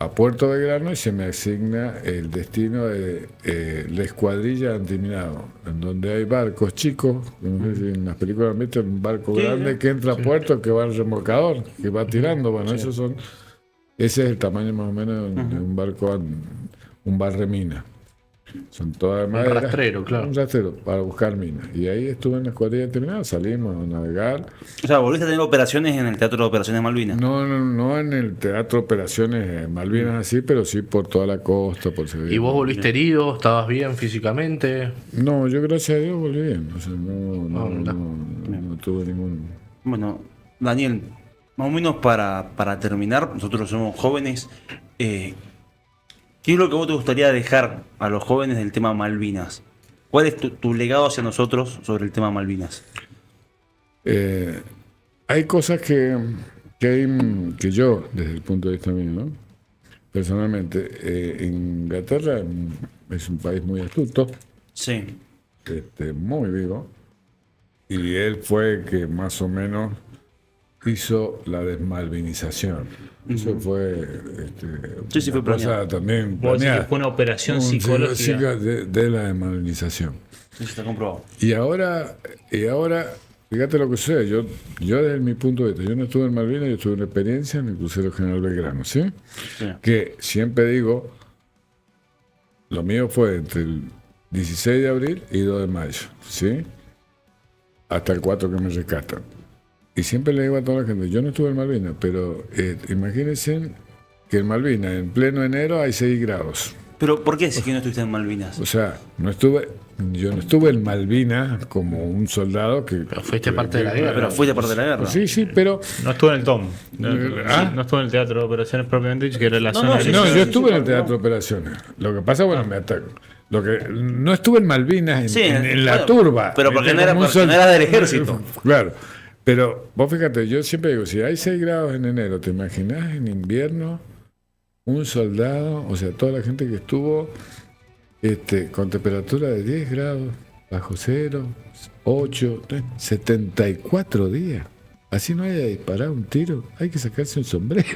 S2: a Puerto Belgrano y se me asigna el destino de la escuadrilla antiminado, en donde hay barcos chicos, no sé si en las películas han visto un barco
S4: Sí,
S2: grande que entra a puerto, que va al remolcador, que va tirando, bueno, ese es el tamaño más o menos de un barco, un barremina. Son todas de
S5: Un
S2: madera.
S5: rastrero, claro.
S2: Un rastrero para buscar minas. Y ahí estuve en la escuadrilla antiminado, salimos a navegar.
S4: O sea, volviste a tener operaciones en el Teatro de Operaciones Malvinas.
S2: No en el Teatro Operaciones Malvinas así, pero sí por toda la costa, por Sevilla.
S5: ¿Y vos volviste herido? ¿Estabas bien físicamente?
S2: No, yo gracias a Dios volví bien. O sea,
S5: mira.
S2: no tuve ningún...
S4: Bueno, Daniel, más o menos para terminar, nosotros somos jóvenes. ¿Qué es lo que vos te gustaría dejar a los jóvenes del tema Malvinas? ¿Cuál es tu legado hacia nosotros sobre el tema Malvinas?
S2: Hay cosas que yo, desde el punto de vista mío, ¿no? Personalmente, Inglaterra es un país muy astuto,
S4: Sí.
S2: muy vivo, y él fue el que más o menos hizo la desmalvinización. Eso fue
S4: Sí, fue
S2: una cosa
S4: planeado.
S2: también
S1: Vos decís
S2: planeada.
S1: que fue una operación
S2: Sí,
S1: psicológica.
S2: de la desmalvinización.
S4: Sí, está comprobado.
S2: Y ahora, fíjate lo que sucede. Yo desde mi punto de vista, yo no estuve en Malvinas, yo tuve una experiencia en el crucero General Belgrano, ¿sí?
S4: Sí.
S2: Que siempre digo, lo mío fue entre el 16 de abril y 2 de mayo, ¿sí? Hasta el 4 que me rescatan. Y siempre le digo a toda la gente, yo no estuve en Malvinas, pero imagínense que en Malvinas, en pleno enero, hay 6 grados.
S4: Pero ¿por qué decís que no estuviste en Malvinas?
S2: O sea, yo no estuve en Malvinas como un soldado que...
S5: Pero fuiste parte de la guerra.
S4: Pero fuiste parte de la guerra.
S2: Sí, pero...
S1: No estuvo en el TOM.
S2: ¿Ah?
S1: No estuvo en el Teatro de Operaciones propiamente dicho, que era la zona
S4: sí,
S2: No,
S4: sí,
S2: yo
S4: sí,
S2: estuve
S4: sí,
S2: en el Teatro de Operaciones. Lo que pasa, bueno, me ataco. No estuve en Malvinas,
S4: Sí,
S2: en la
S4: bueno,
S2: turba.
S4: pero porque no
S2: Como un
S4: no eras del ejército.
S2: Claro. Pero vos fíjate, yo siempre digo, si hay 6 grados en enero, ¿te imaginás en invierno un soldado, o sea, toda la gente que estuvo con temperatura de 10 grados, bajo cero, 8, 74 días? Así no haya disparado un tiro, hay que sacarse un sombrero.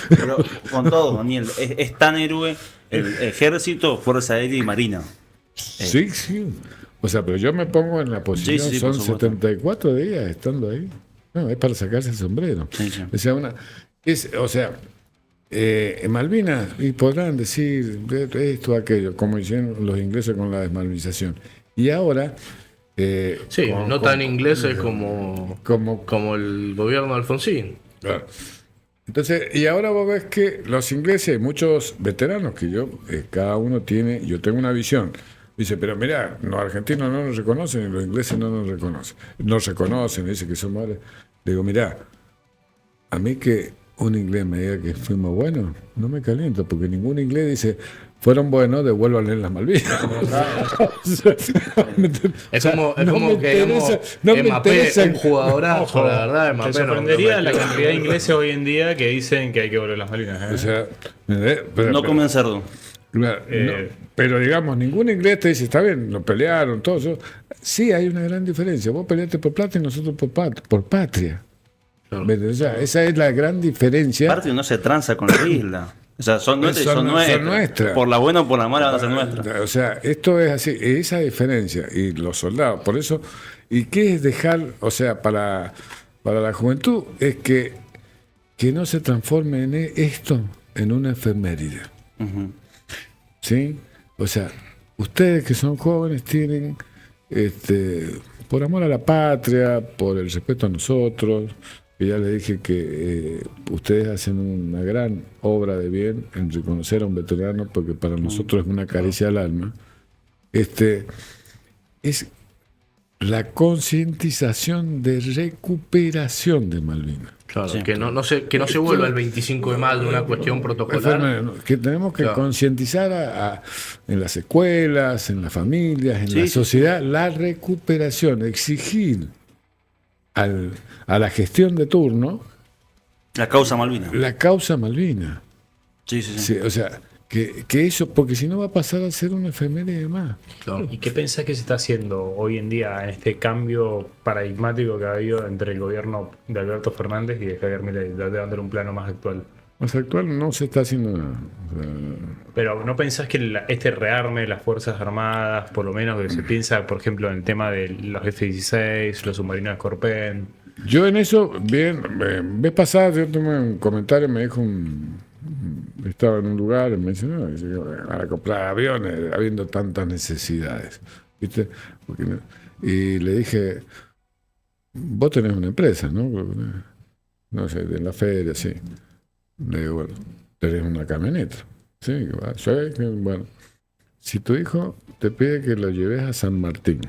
S4: Pero con todo, Daniel, es tan héroe el ejército, fuerza aérea y marina.
S2: Sí. O sea, pero yo me pongo en la posición,
S4: Sí,
S2: son
S4: por supuesto.
S2: 74 días estando ahí. No, es para sacarse el sombrero.
S4: Sí.
S2: O sea, en Malvinas, y podrán decir esto, aquello, como hicieron los ingleses con la desmalvinización. Y ahora...
S5: Sí, no tan ingleses como el gobierno de Alfonsín.
S2: Claro. Entonces, y ahora vos ves que los ingleses, hay muchos veteranos que cada uno tiene, yo tengo una visión. Dice, pero mira, los argentinos no nos reconocen y los ingleses no nos reconocen. Nos reconocen, dice que son malos. Le digo, mira, a mí que un inglés me diga que fuimos buenos, no me caliento, porque ningún inglés dice, fueron buenos, devuélvanle las Malvinas.
S5: Es como
S2: me
S5: que
S2: interesa, no me
S5: Mbappé,
S2: interesa.
S5: un jugadorazo,
S1: Ojo,
S5: la verdad, Mbappé
S1: te sorprendería la cantidad de ingleses hoy en día que dicen que hay que volver las Malvinas. ¿eh?
S2: O sea,
S4: No comen cerdo.
S2: Claro, pero digamos, ningún inglés te dice, está bien, lo pelearon, todo eso. Sí, hay una gran diferencia. Vos peleaste por plata y nosotros por patria.
S5: Claro.
S2: O sea, esa es la gran diferencia.
S4: Aparte no se tranza con la isla. O sea, son nuestras. y
S2: Son
S4: nuestras.
S2: nuestras.
S4: Por la buena o por la mala van a ser nuestras.
S2: O sea, esto es así, esa diferencia. Y los soldados, por eso, ¿y qué es dejar, o sea, para la juventud? Es que no se transforme en esto en una efeméride.
S4: Ujú.
S2: ¿Sí? O sea, ustedes que son jóvenes tienen, por amor a la patria, por el respeto a nosotros, que ya les dije que ustedes hacen una gran obra de bien en reconocer a un veterano, porque para nosotros es una caricia al alma. Es la concientización de recuperación de Malvinas.
S5: Claro,
S4: Sí.
S5: que no se vuelva el 25 de mayo una cuestión protocolar.
S2: Que tenemos que
S5: Claro.
S2: concientizar en las escuelas, en las familias, en
S4: Sí,
S2: la
S4: sí,
S2: sociedad, la recuperación, exigir a la gestión de turno
S4: La causa Malvinas.
S2: la causa Malvina.
S4: Sí, sí, sí.
S2: Sí, o sea, que eso, porque si no va a pasar a ser una efeméride más.
S5: Claro.
S1: ¿Y qué pensás que se está haciendo hoy en día en este cambio paradigmático que ha habido entre el gobierno de Alberto Fernández y de Javier Milei, dándole un plano más actual?
S2: Más actual no se está haciendo nada. O sea,
S1: Pero ¿no pensás que este rearme de las Fuerzas Armadas, por lo menos que se piensa, por ejemplo, en el tema de los F-16, los submarinos de Scorpion?
S2: yo en eso, bien, vez pasada yo tuve un comentario, me dijo estaba en un lugar, y me dice, no, dice, van a comprar aviones, habiendo tantas necesidades, ¿viste? Y le dije, vos tenés una empresa, ¿no? No sé, de la feria, sí. Le digo, bueno, tenés una camioneta, sí, bueno. Si tu hijo te pide que lo lleves a San Martín,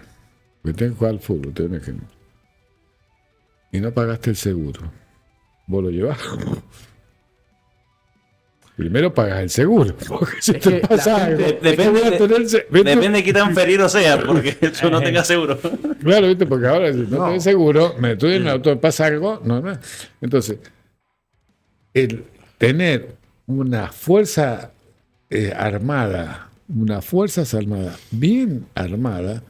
S2: porque tenés que jugar al fútbol, te doy un ejemplo, y no pagaste el seguro, ¿vos lo llevás? Primero pagas el seguro, porque si
S5: Es
S2: te
S5: que
S2: pasa
S5: la
S2: algo,
S5: gente-
S2: ¿cómo voy a tener ¿viste?
S4: Depende de qué tan ferido sea, porque yo no tenga seguro.
S2: Claro, ¿viste? Porque ahora si no
S5: No.
S2: tenés seguro, me estoy en el auto, me pasa algo, no. Entonces, el tener una fuerza armada, unas fuerzas armadas bien armadas,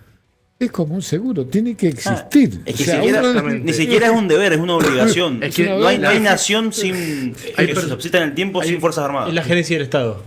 S2: es como un seguro, tiene que existir.
S4: Es que
S2: O sea,
S5: exactamente.
S4: ni siquiera es un deber, es una obligación.
S5: Es que
S4: no hay
S5: la-
S4: nación sin que subsista en el tiempo sin Fuerzas Armadas.
S1: Es la gerencia del Estado.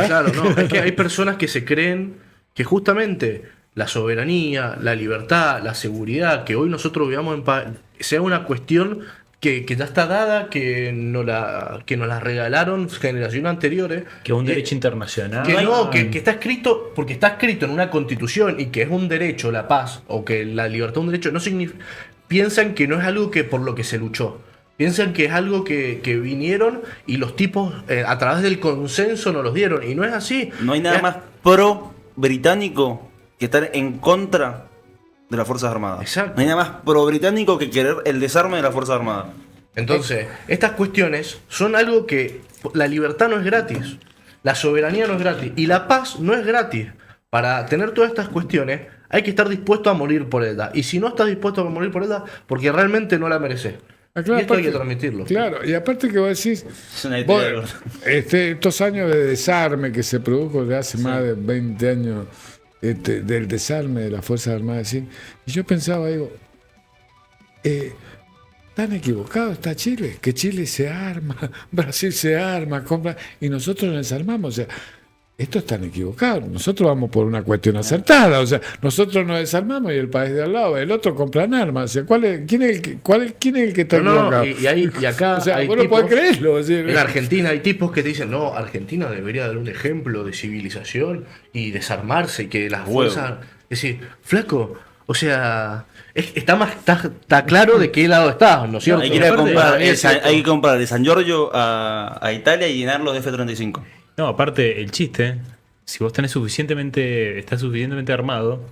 S5: Claro, no, es que hay personas que se creen que justamente la soberanía, la libertad, la seguridad que hoy nosotros vivamos en paz sea una cuestión que ya está dada, que nos la regalaron generaciones anteriores.
S1: Que es un derecho internacional.
S5: Que está escrito, porque está escrito en una constitución y que es un derecho la paz o que la libertad es un derecho, no significa, piensan que no es algo que por lo que se luchó. Piensan que es algo que vinieron y los tipos a través del consenso nos los dieron. Y no es así.
S4: No hay nada más pro británico que estar en contra de las Fuerzas Armadas.
S5: Exacto.
S4: No hay nada más pro británico que querer el desarme de las Fuerzas Armadas.
S5: Entonces, estas cuestiones son algo que la libertad no es gratis, la soberanía no es gratis y la paz no es gratis. Para tener todas estas cuestiones hay que estar dispuesto a morir por ella. Y si no estás dispuesto a morir por ella, porque realmente no la mereces.
S2: claro,
S5: y esto hay que
S2: aparte-
S5: transmitirlo.
S2: Claro, y aparte que vos decís,
S4: Es una
S2: vos,
S4: idea.
S2: estos años de desarme que se produjo de hace más de 20 años, del desarme de las Fuerzas Armadas, ¿sí? Y yo pensaba, digo, tan equivocado está Chile, que Chile se arma, Brasil se arma, compra, y nosotros nos desarmamos. O sea, esto es tan equivocado. Nosotros vamos por una cuestión acertada. O sea, nosotros nos desarmamos y el país de al lado, el otro compran armas. O sea, quién es el que está equivocado?
S5: Y acá
S2: O sea,
S5: hay
S2: vos no podés
S5: tipos-
S2: creerlo. es decir,
S5: En Argentina hay tipos que te dicen, no, Argentina debería dar un ejemplo de civilización y desarmarse y que las
S4: Huevo.
S5: fuerzas... Es decir, flaco, o sea, está claro de qué lado estás, ¿no es cierto?
S4: Hay que ir a
S5: Aparte,
S4: comprar,
S5: también es cierto.
S4: hay que comprar de San Giorgio a Italia y llenarlos de F-35.
S1: No, aparte, el chiste, si vos estás suficientemente armado,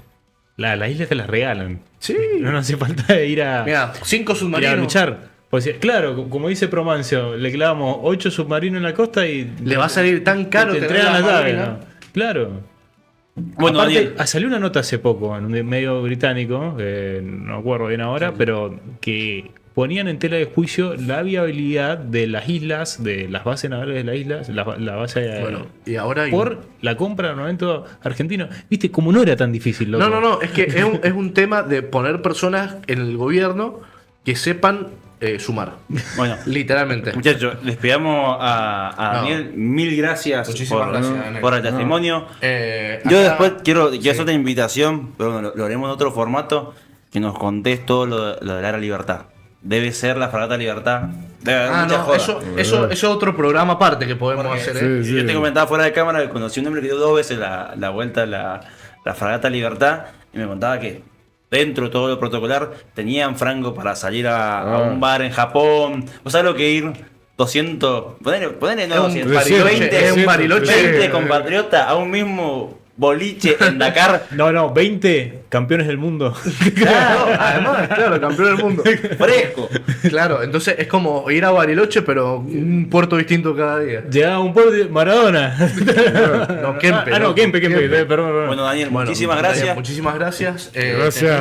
S1: las islas te las regalan.
S5: Sí.
S1: No hace falta ir a,
S5: Mira, 5
S1: ir a
S5: submarinos.
S1: luchar. Pues, claro, como dice Promancio, le clavamos 8 submarinos en la costa y...
S5: Le va a salir tan caro
S1: te
S5: tener
S1: entregan
S5: la
S1: las llaves,
S5: Malvinas.
S1: ¿no? Claro.
S4: Bueno,
S1: Aparte,
S4: Daniel,
S1: salió una nota hace poco en un medio británico, no me acuerdo bien ahora, pero que ponían en tela de juicio la viabilidad de las islas, de las bases navales de las islas, la base
S5: Bueno, y ahora hay
S1: por la compra de armamento argentino. Viste, como no era tan difícil, loco.
S5: No, es que es un tema de poner personas en el gobierno que sepan sumar.
S4: Bueno,
S5: Literalmente.
S4: muchachos, les pedimos a
S5: No.
S4: Daniel mil gracias,
S5: Muchísimas gracias, Daniel.
S4: por el testimonio. Yo
S5: Acá-
S4: después quiero
S5: sí.
S4: hacer otra invitación, pero bueno, lo haremos en otro formato, que nos contés todo lo de la Libertad. Debe ser la Fragata Libertad. Debe haber mucha
S5: no,
S4: joda.
S5: eso es otro programa aparte que podemos
S4: Porque
S5: hacer.
S2: sí,
S4: Yo
S2: sí.
S4: te comentaba fuera de cámara que conocí un hombre que dio 2 veces la vuelta a la Fragata Libertad y me contaba que dentro de todo lo protocolar tenían franco para salir a un bar en Japón. ¿Vos sabés lo que ir 200? Ponele no
S5: Es un
S4: 200,
S5: bariloche,
S4: 20,
S5: es un bariloche.
S4: 20 compatriotas a un mismo boliche en Dakar.
S1: No, 20 campeones del mundo.
S5: Claro, además, claro, campeón del mundo.
S4: Fresco.
S5: Claro, entonces es como ir a Bariloche, pero un puerto distinto cada día.
S1: Llegaba a un pueblo de Maradona.
S5: No, Kempe.
S1: Ah, no, Kempe. Perdón.
S4: Bueno, Daniel,
S5: Bueno,
S4: muchísimas
S5: Daniel,
S4: gracias.
S5: Muchísimas gracias.
S2: Gracias.